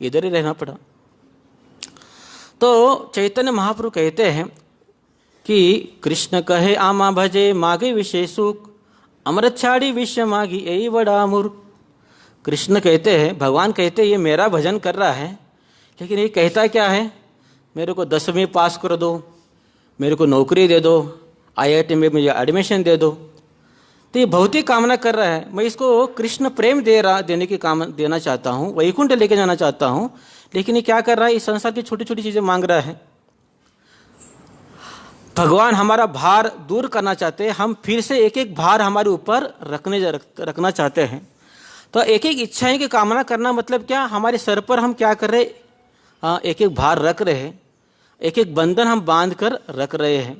इधर ही रहना पड़ा। तो चैतन्य महाप्रभु कहते हैं कि कृष्ण कहे आमा भजे मागे विशेष सुख, अमृत छाड़ी विश्व मागी यही बड़ा मूर्ख। कृष्ण कहते हैं, भगवान कहते हैं ये मेरा भजन कर रहा है, लेकिन ये कहता क्या है, मेरे को 10वीं पास कर दो, मेरे को नौकरी दे दो, IIT में मुझे एडमिशन दे दो। तो ये भौतिक कामना कर रहा है। मैं इसको कृष्ण प्रेम देना चाहता हूँ, वैकुंठ लेके जाना चाहता हूँ, लेकिन ये क्या कर रहा है, इस संसार की छोटी छोटी चीज़ें मांग रहा है। भगवान हमारा भार दूर करना चाहते हैं, हम फिर से एक एक भार हमारे ऊपर रखना चाहते हैं। तो एक एक इच्छाएं की कामना करना मतलब क्या, हमारे सर पर हम क्या कर रहे, एक एक भार रख रहे हैं, एक एक बंधन हम बांध कर रख रहे हैं।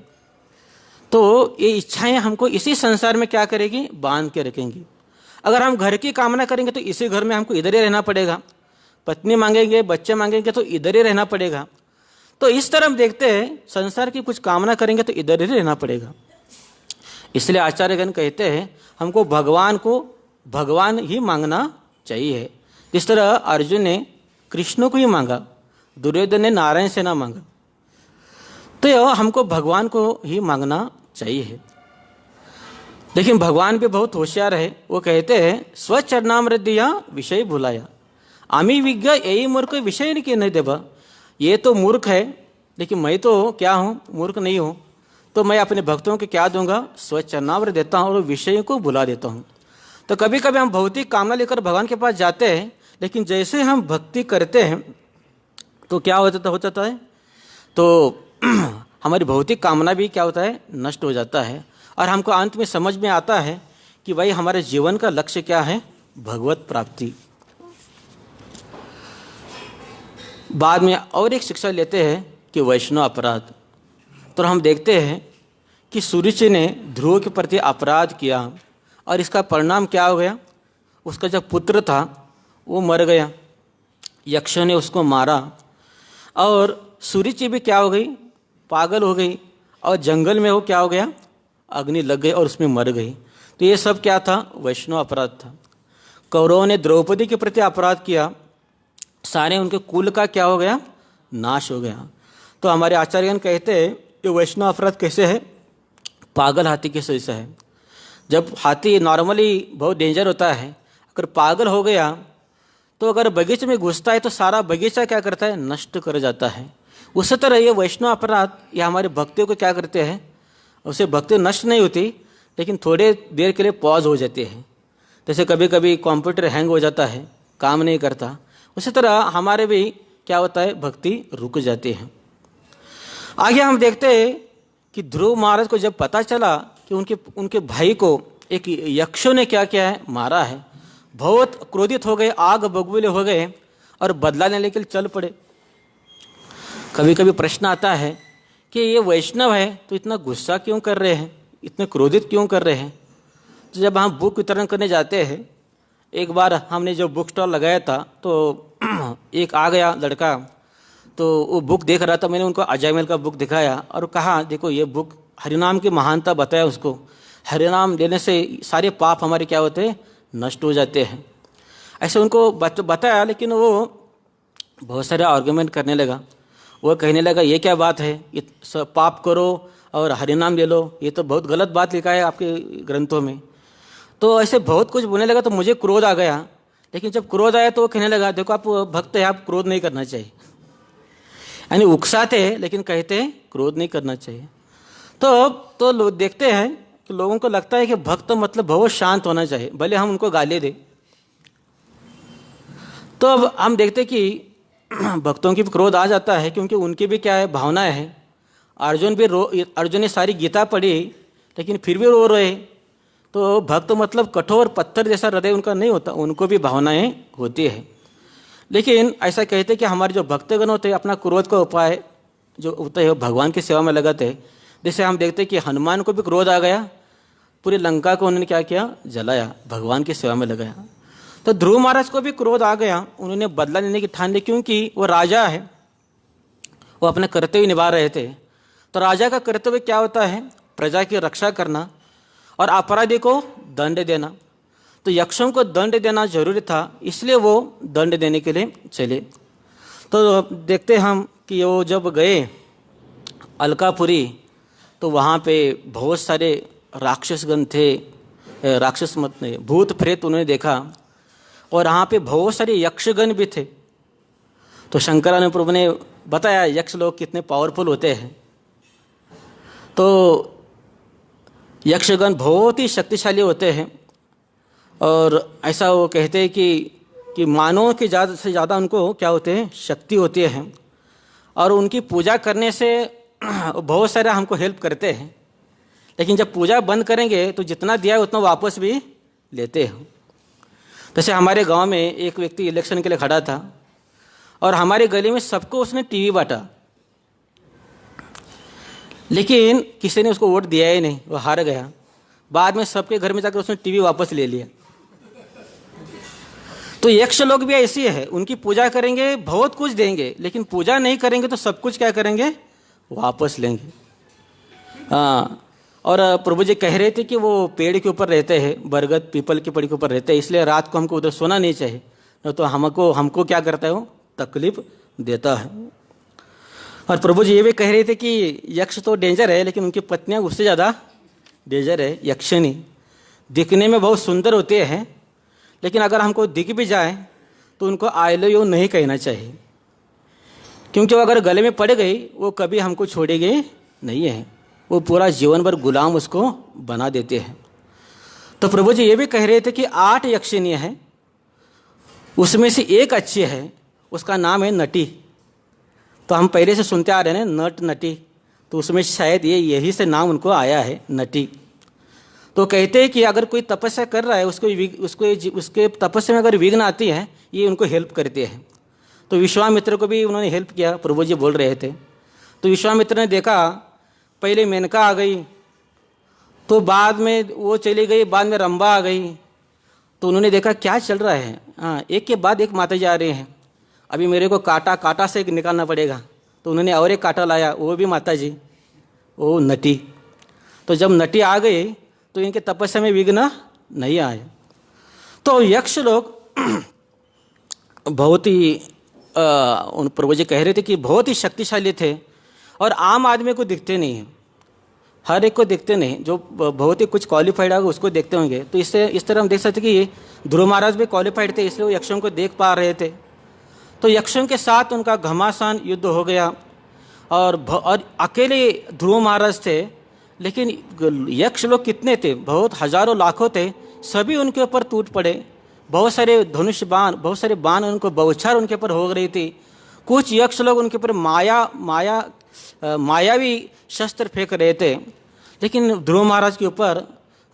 तो ये इच्छाएं हमको इसी संसार में क्या करेगी, बांध के रखेंगी। अगर हम घर की कामना करेंगे तो इसी घर में हमको इधर ही रहना पड़ेगा, पत्नी मांगेंगे, बच्चे मांगेंगे तो इधर ही रहना पड़ेगा। तो इस तरह हम देखते हैं संसार की कुछ कामना करेंगे तो इधर ही रहना पड़ेगा। इसलिए आचार्यगण कहते हैं हमको भगवान ही मांगना चाहिए। जिस तरह अर्जुन ने कृष्ण को ही मांगा, दुर्योधन ने नारायण से ना मांगा, तो हमको भगवान को ही मांगना चाहिए। लेकिन भगवान भी बहुत होशियार है, वो कहते हैं स्वचरणामृत विषय भुलाया, आमी विज्ञ यही मूर्ख विषय नहीं देवा। ये तो मूर्ख है, लेकिन मैं तो क्या हूँ, मूर्ख नहीं हूँ। तो मैं अपने भक्तों को क्या दूंगा, स्वचरणामृत देता हूँ और विषयों को भुला देता हूँ। तो कभी कभी हम भौतिक कामना लेकर भगवान के पास जाते हैं, लेकिन जैसे हम भक्ति करते हैं तो क्या होता है, तो हमारी भौतिक कामना भी क्या होता है, नष्ट हो जाता है। और हमको अंत में समझ में आता है कि भाई हमारे जीवन का लक्ष्य क्या है, भगवत प्राप्ति। बाद में और एक शिक्षा लेते हैं कि वैष्णव अपराध। तो हम देखते हैं कि सुरुचि ने ध्रुव के प्रति अपराध किया और इसका परिणाम क्या हो गया, उसका जो पुत्र था वो मर गया, यक्ष ने उसको मारा और सुरुचि भी क्या हो गई, पागल हो गई और जंगल में वो क्या हो गया, अग्नि लग गई और उसमें मर गई। तो ये सब क्या था, वैष्णव अपराध था। कौरवों ने द्रौपदी के प्रति अपराध किया, सारे उनके कुल का क्या हो गया, नाश हो गया। तो हमारे आचार्यगण कहते हैं ये वैष्णव अपराध कैसे है, पागल हाथी के जैसा है। जब हाथी नॉर्मली बहुत डेंजर होता है, अगर पागल हो गया तो अगर बगीचे में घुसता है तो सारा बगीचा क्या करता है, नष्ट कर जाता है। उसी तरह ये वैष्णव अपराध ये हमारे भक्तियों को क्या करते हैं, उसे भक्ति नष्ट नहीं होती लेकिन थोड़े देर के लिए पॉज हो जाती है। जैसे कभी कभी कंप्यूटर हैंग हो जाता है, काम नहीं करता, उसी तरह हमारे भी क्या होता है, भक्ति रुक जाती है। आगे हम देखते हैं कि ध्रुव महाराज को जब पता चला कि उनके भाई को एक यक्षों ने क्या किया है, मारा है, बहुत क्रोधित हो गए, आग बबूले हो गए और बदला लेने के लिए चल पड़े। कभी कभी प्रश्न आता है कि ये वैष्णव है तो इतना गुस्सा क्यों कर रहे हैं, इतने क्रोधित क्यों कर रहे हैं। तो जब हम बुक वितरण करने जाते हैं, एक बार हमने जो बुक स्टॉल लगाया था तो एक आ गया लड़का, तो वो बुक देख रहा था, मैंने उनको अजयमेल का बुक दिखाया और कहा देखो ये बुक, हरिनाम की महानता बताया उसको, हरिनाम लेने से सारे पाप हमारे क्या होते हैं, नष्ट हो जाते हैं। ऐसे उनको बताया, लेकिन वो बहुत सारे आर्गुमेंट करने लगा। वो कहने लगा ये क्या बात है, पाप करो और हरिनाम ले लो, ये तो बहुत गलत बात लिखा है आपके ग्रंथों में। तो ऐसे बहुत कुछ बोलने लगा, तो मुझे क्रोध आ गया। लेकिन जब क्रोध आया तो वो कहने लगा देखो आप भक्त है, आप क्रोध नहीं करना चाहिए। यानी उकसाते हैं लेकिन कहते हैं क्रोध नहीं करना चाहिए। तो लोग देखते हैं कि लोगों को लगता है कि भक्त मतलब बहुत शांत होना चाहिए, भले हम उनको गाली दें। तो अब हम देखते कि भक्तों की भी क्रोध आ जाता है, क्योंकि उनकी भी क्या है, भावनाएं हैं। अर्जुन ने सारी गीता पढ़ी लेकिन फिर भी रो रहे। तो भक्त मतलब कठोर पत्थर जैसा हृदय उनका नहीं होता, उनको भी भावनाएं होती है। लेकिन ऐसा कहते कि हमारे जो भक्तगण होते हैं अपना क्रोध का उपाय जो होता है भगवान की सेवा में लगाते हैं। जैसे हम देखते हैं कि हनुमान को भी क्रोध आ गया, पूरी लंका को उन्होंने क्या किया, जलाया, भगवान की सेवा में लगाया। तो ध्रुव महाराज को भी क्रोध आ गया, उन्होंने बदला लेने की ठान ली, क्योंकि वो राजा है, वो अपने कर्तव्य निभा रहे थे। तो राजा का कर्तव्य क्या होता है, प्रजा की रक्षा करना और अपराधी को दंड देना। तो यक्षों को दंड देना जरूरी था, इसलिए वो दंड देने के लिए चले। तो देखते हम कि वो जब गए अलकापुरी तो वहाँ पे बहुत सारे राक्षसगण थे, राक्षस मत नहीं, भूत प्रेत उन्होंने देखा, और यहाँ पे बहुत सारे यक्षगण भी थे। तो शंकराचार्य प्रभु ने बताया यक्ष लोग कितने पावरफुल होते हैं। तो यक्षगण बहुत ही शक्तिशाली होते हैं, और ऐसा वो कहते हैं कि मानव के ज़्यादा से ज़्यादा उनको क्या होते हैं, शक्ति होती है, और उनकी पूजा करने से बहुत सारे हमको हेल्प करते हैं। लेकिन जब पूजा बंद करेंगे तो जितना दिया है उतना वापस भी लेते हैं। जैसे हमारे गांव में एक व्यक्ति इलेक्शन के लिए खड़ा था और हमारे गली में सबको उसने टीवी बांटा, लेकिन किसी ने उसको वोट दिया ही नहीं, वो हार गया। बाद में सबके घर में जाकर उसने टीवी वापस ले लिया। तो यक्ष लोग भी ऐसी है, उनकी पूजा करेंगे बहुत कुछ देंगे, लेकिन पूजा नहीं करेंगे तो सब कुछ क्या करेंगे, वापस लेंगे। हाँ, और प्रभु जी कह रहे थे कि वो पेड़ के ऊपर रहते हैं, बरगद पीपल के पेड़ के ऊपर रहते हैं, इसलिए रात को हमको उधर सोना नहीं चाहिए, न तो हमको क्या करता है, वो तकलीफ देता है। और प्रभु जी ये भी कह रहे थे कि यक्ष तो डेंजर है, लेकिन उनकी पत्नियां उससे ज़्यादा डेंजर है। यक्षिणी दिखने में बहुत सुंदर होते हैं, लेकिन अगर हमको दिख भी जाए तो उनको आई लव यू नहीं कहना चाहिए, क्योंकि वो अगर गले में पड़ गई वो कभी हमको छोड़ेगी नहीं है। वो पूरा जीवन भर गुलाम उसको बना देते हैं। तो प्रभु जी ये भी कह रहे थे कि 8 यक्षिणियाँ हैं, उसमें से एक अच्छी है, उसका नाम है नटी। तो हम पहले से सुनते आ रहे हैं नट नटी, तो उसमें शायद यही से नाम उनको आया है नटी। तो कहते हैं कि अगर कोई तपस्या कर रहा है उसके तपस्या में अगर विघ्न आती है, ये उनको हेल्प करते हैं। तो विश्वामित्र को भी उन्होंने हेल्प किया, प्रभु जी बोल रहे थे। तो विश्वामित्र ने देखा पहले मेनका आ गई, तो बाद में वो चली गई, बाद में रंभा आ गई। तो उन्होंने देखा क्या चल रहा है, हाँ एक के बाद एक माता जा रहे हैं, अभी मेरे को काटा से निकालना पड़ेगा। तो उन्होंने और एक काटा लाया, वो भी माता जी, वो नटी। तो जब नटी आ गई तो इनके तपस्या में विघ्न नहीं आए। तो यक्ष लोग बहुत ही उन प्रभु जी कह रहे थे कि बहुत ही शक्तिशाली थे और आम आदमी को दिखते नहीं हैं, हर एक को दिखते नहीं, जो बहुत ही कुछ क्वालिफाइड होगा उसको देखते होंगे। तो इससे इस तरह हम देख सकते कि ध्रुव महाराज भी क्वालिफाइड थे, इसलिए वो यक्षों को देख पा रहे थे। तो यक्षों के साथ उनका घमासान युद्ध हो गया और अकेले ध्रुव महाराज थे, लेकिन यक्ष लोग कितने थे, बहुत हजारों लाखों थे, सभी उनके ऊपर टूट पड़े। बहुत सारे धनुष बाण, बहुत सारे बाण उनको बौछार उनके ऊपर हो रही थी। कुछ यक्ष लोग उनके ऊपर मायावी शस्त्र फेंक रहे थे, लेकिन ध्रुव महाराज के ऊपर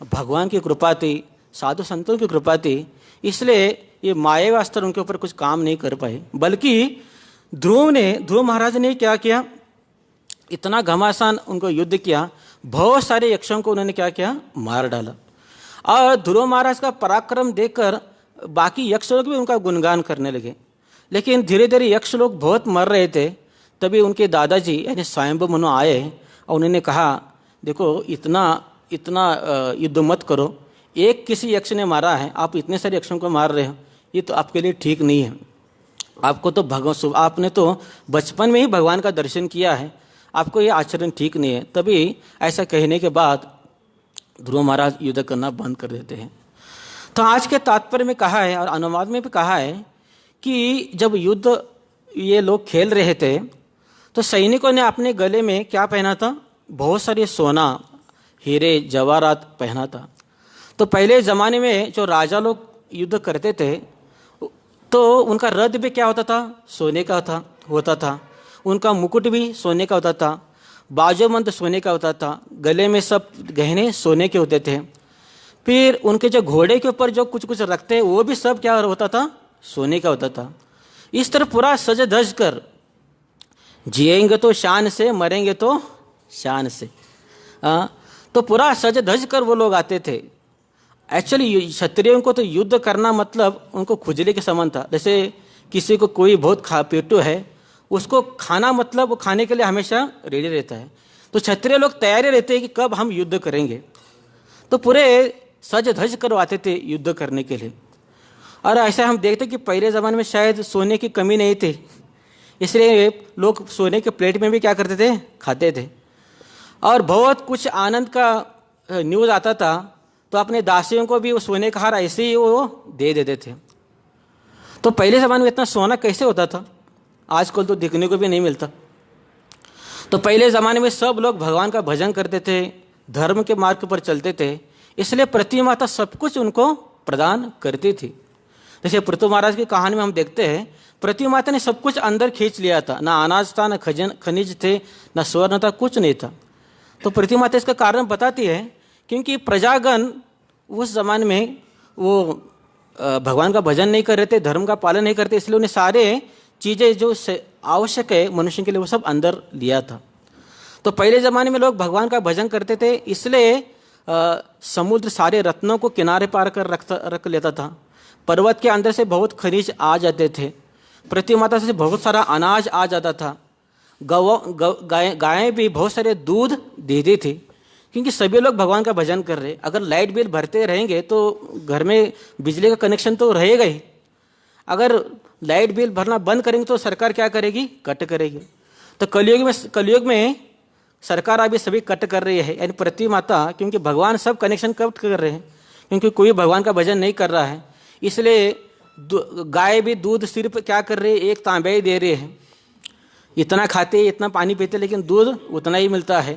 भगवान की कृपा थी, साधु संतों की कृपा थी, इसलिए ये मायावी अस्त्र उनके ऊपर कुछ काम नहीं कर पाए। बल्कि ध्रुव महाराज ने क्या किया, इतना घमासान उनको युद्ध किया, बहुत सारे यक्षों को उन्होंने क्या किया, मार डाला। और ध्रुव महाराज का पराक्रम देखकर बाकी यक्ष लोग भी उनका गुणगान करने लगे। लेकिन धीरे धीरे यक्ष लोग बहुत मर रहे थे, तभी उनके दादाजी यानी स्वयंभू मनु आए और उन्होंने कहा देखो इतना युद्ध मत करो, एक किसी यक्ष ने मारा है, आप इतने सारे यक्षों को मार रहे हो, ये तो आपके लिए ठीक नहीं है। आपको तो आपने तो बचपन में ही भगवान का दर्शन किया है, आपको ये आचरण ठीक नहीं है। तभी ऐसा कहने के बाद ध्रुव महाराज युद्ध करना बंद कर देते हैं। तो आज के तात्पर्य में कहा है और अनुवाद में भी कहा है कि जब युद्ध ये लोग खेल रहे थे तो सैनिकों ने अपने गले में क्या पहना था, बहुत सारे सोना हीरे जवाहरात पहना था। तो पहले ज़माने में जो राजा लोग युद्ध करते थे तो उनका रथ भी क्या होता था, सोने का होता था, उनका मुकुट भी सोने का होता था, बाजूबंद सोने का होता था, गले में सब गहने सोने के होते थे। फिर उनके जो घोड़े के ऊपर जो कुछ कुछ रखते हैं वो भी सब क्या होता था, सोने का होता था। इस तरह पूरा सज धज कर, जिएंगे तो शान से, मरेंगे तो शान से, तो पूरा सज धज कर वो लोग आते थे। एक्चुअली क्षत्रियों को तो युद्ध करना मतलब उनको खुजली के समान था। जैसे किसी को कोई बहुत पेटू है, उसको खाना मतलब वो खाने के लिए हमेशा रेडी रहता है। तो क्षत्रिय लोग तैयारी रहते हैं कि कब हम युद्ध करेंगे, तो पूरे सज धज कर आते थे युद्ध करने के लिए। और ऐसा हम देखते कि पहले ज़माने में शायद सोने की कमी नहीं थी, इसलिए लोग सोने के प्लेट में भी क्या करते थे, खाते थे। और बहुत कुछ आनंद का न्यूज़ आता था तो अपने दासियों को भी वो सोने का हार ऐसे ही वो दे देते थे। तो पहले ज़माने में इतना सोना कैसे होता था, आजकल तो दिखने को भी नहीं मिलता। तो पहले ज़माने में सब लोग भगवान का भजन करते थे, धर्म के मार्ग पर चलते थे, इसलिए पृथ्वी माता सब कुछ उनको प्रदान करती थी। जैसे पृथु महाराज की कहानी में हम देखते हैं, पृथ्वी माता ने सब कुछ अंदर खींच लिया था, ना अनाज था, ना खनिज थे, ना स्वर्ण था, कुछ नहीं था। तो पृथ्वी माता इसका कारण बताती है क्योंकि प्रजागण उस जमाने में वो भगवान का भजन नहीं कर रहे थे, धर्म का पालन नहीं करते, इसलिए उन्हें सारे चीज़ें जो आवश्यक है मनुष्य के लिए वो सब अंदर लिया था। तो पहले ज़माने में लोग भगवान का भजन करते थे, इसलिए समुद्र सारे रत्नों को किनारे पार कर रख लेता था। पर्वत के अंदर से बहुत खनिज आ जाते थे, पृथ्वी माता से बहुत सारा अनाज आ जाता था। गायें भी बहुत सारे दूध देती थी, क्योंकि सभी लोग भगवान का भजन कर रहे। अगर लाइट बिल भरते रहेंगे तो घर में बिजली का कनेक्शन तो रहेगा ही, अगर लाइट बिल भरना बंद करेंगे तो सरकार क्या करेगी, कट करेगी। तो कलयुग में सरकार अभी सभी कट कर रही है, यानी पृथ्वी माता, क्योंकि भगवान सब कनेक्शन कट कर रहे हैं, क्योंकि कोई भगवान का भजन नहीं कर रहा है। इसलिए गाय भी दूध सिर्फ क्या कर रही है, एक तांबे ही दे रहे हैं। इतना खाते इतना पानी पीते लेकिन दूध उतना ही मिलता है।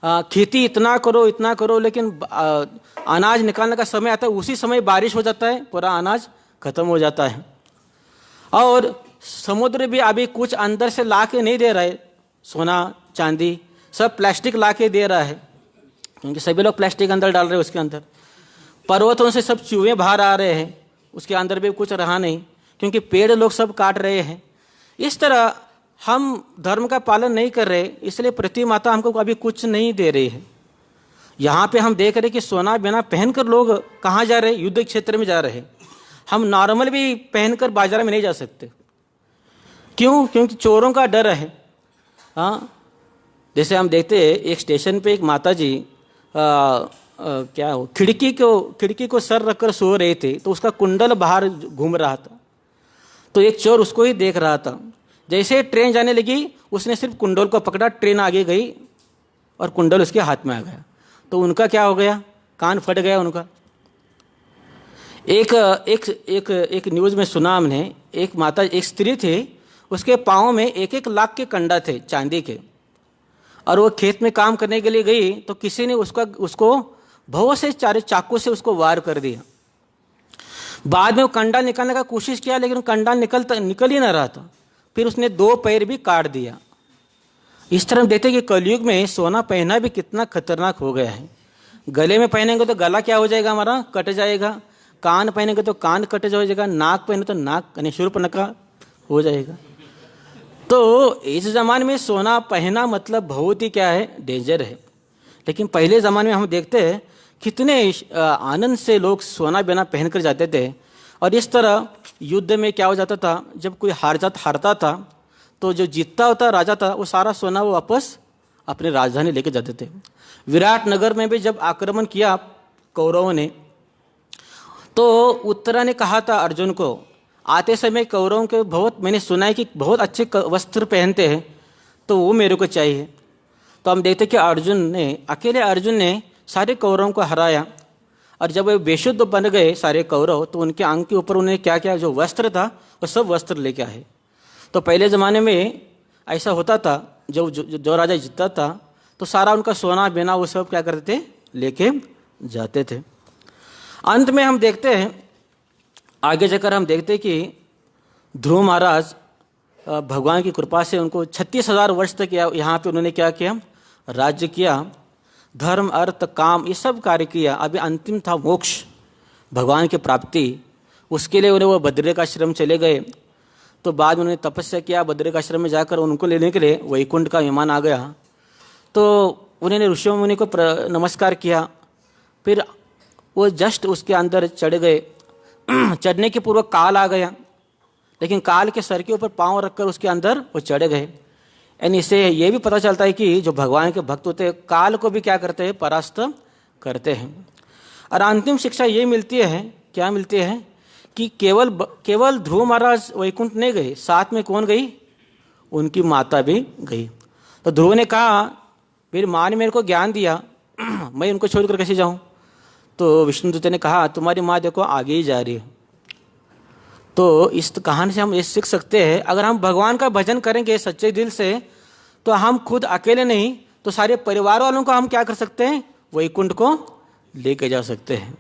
खेती इतना करो, लेकिन अनाज निकालने का समय आता है, उसी समय बारिश हो जाता है, पूरा अनाज खत्म हो जाता है। और समुद्र भी अभी कुछ अंदर से ला के नहीं दे रहा है, सोना चांदी सब प्लास्टिक ला के दे रहा है, क्योंकि सभी लोग प्लास्टिक अंदर डाल रहे हैं उसके अंदर। पर्वतों से सब चूहे बाहर आ रहे हैं, उसके अंदर भी कुछ रहा नहीं, क्योंकि पेड़ लोग सब काट रहे हैं। इस तरह हम धर्म का पालन नहीं कर रहे, इसलिए पृथ्वी माता हमको अभी कुछ नहीं दे रही है। यहाँ पे हम देख रहे कि सोना बिना पहनकर लोग कहाँ जा रहे हैं, युद्ध क्षेत्र में जा रहे हैं। हम नॉर्मल भी पहनकर बाजार में नहीं जा सकते। क्यों? क्योंकि चोरों का डर है। हाँ, जैसे हम देखते हैं एक स्टेशन पे एक माता जी क्या हो, खिड़की को सर रखकर सो रहे थे, तो उसका कुंडल बाहर घूम रहा था, तो एक चोर उसको ही देख रहा था। जैसे ट्रेन जाने लगी, उसने सिर्फ कुंडल को पकड़ा, ट्रेन आगे गई और कुंडल उसके हाथ में आ गया। तो उनका क्या हो गया, कान फट गया उनका। एक न्यूज़ में सुना हमने, एक स्त्री थी, उसके पाँव में 1-1 लाख के कंडा थे चांदी के, और वो खेत में काम करने के लिए गई, तो किसी ने उसको बहुत से चाकू से उसको वार कर दिया। बाद में वो कंडा निकालने का कोशिश किया, लेकिन कंडा निकल ही ना रहा था। फिर उसने 2 पैर भी काट दिया। इस तरह हम देखते हैं कि कलयुग में सोना पहनना भी कितना खतरनाक हो गया है। गले में पहनेंगे तो गला क्या हो जाएगा, हमारा कट जाएगा। कान पहनेंगे तो कान कट जाएगा। नाक पहने तो नाक शूर्पणखा हो जाएगा। तो इस ज़माने में सोना पहना मतलब बहुत ही क्या है, डेंजर है। लेकिन पहले ज़माने में हम देखते हैं कितने आनंद से लोग सोना बिना पहन कर जाते थे। और इस तरह युद्ध में क्या हो जाता था, जब कोई हारता था, तो जो जीतता होता राजा था, वो सारा सोना वो वापस अपनी राजधानी लेके जाते थे। विराटनगर में भी जब आक्रमण किया कौरवों ने, तो उत्तरा ने कहा था अर्जुन को, आते समय कौरवों के मैंने सुना है कि बहुत अच्छे वस्त्र पहनते हैं, तो वो मेरे को चाहिए। तो हम देखते कि अकेले अर्जुन ने सारे कौरवों को हराया। और जब वे बेशुद्ध बन गए सारे कौरव, तो उनके अंग के ऊपर उन्हें क्या क्या जो वस्त्र था वो सब वस्त्र लेके आए। तो पहले ज़माने में ऐसा होता था, जो राजा जीतता था तो सारा उनका सोना बिना वो सब क्या करते थे, लेके जाते थे। अंत में हम देखते हैं, आगे जाकर हम देखते हैं कि ध्रुव महाराज भगवान की कृपा से उनको 36,000 वर्ष तक यहाँ पे उन्होंने क्या किया, राज्य किया, धर्म अर्थ काम ये सब कार्य किया। अभी अंतिम था मोक्ष, भगवान की प्राप्ति। उसके लिए उन्हें वो बद्रिकाश्रम चले गए। तो बाद में उन्होंने तपस्या किया, बद्रिकाश्रम में जाकर उनको लेने के लिए वैकुंठ का विमान आ गया। तो उन्होंने ऋषि मुनि को नमस्कार किया। फिर वो जस्ट उसके अंदर चढ़ गए। चढ़ने के पूर्व काल आ गया, लेकिन काल के सर के ऊपर पाँव रखकर उसके अंदर वो चढ़ गए। यानी इससे ये भी पता चलता है कि जो भगवान के भक्त होते हैं काल को भी क्या करते हैं, परास्त करते हैं। और अंतिम शिक्षा ये मिलती है, क्या मिलती है कि केवल ध्रुव महाराज वैकुंठ नहीं गए, साथ में कौन गई, उनकी माता भी गई। तो ध्रुव ने कहा, फिर माँ ने मेरे को ज्ञान दिया, मैं उनको छोड़कर कैसे जाऊँ। तो विष्णुदूत ने कहा, तुम्हारी माँ देखो आगे ही जा रही है। तो इस कहानी से हम ये सीख सकते हैं, अगर हम भगवान का भजन करेंगे सच्चे दिल से, तो हम खुद अकेले नहीं तो सारे परिवार वालों को हम क्या कर सकते हैं, वैकुंठ को लेके जा सकते हैं।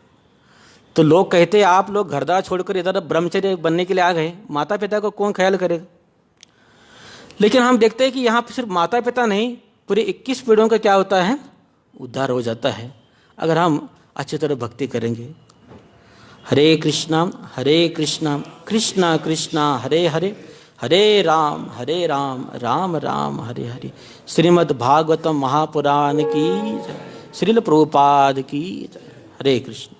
तो लोग कहते हैं आप लोग घरदार छोड़कर इधर ब्रह्मचर्य बनने के लिए आ गए, माता पिता को कौन ख्याल करेगा। लेकिन हम देखते हैं कि यहाँ पर सिर्फ माता पिता नहीं, पूरे 21 पीढ़ियों का क्या होता है, उद्धार हो जाता है, अगर हम अच्छी तरह भक्ति करेंगे। हरे कृष्णा कृष्णा कृष्णा हरे हरे, हरे राम राम राम हरे हरे। श्रीमद् भागवतम महापुराण की जय, श्रील प्रभुपाद की जय। हरे कृष्ण।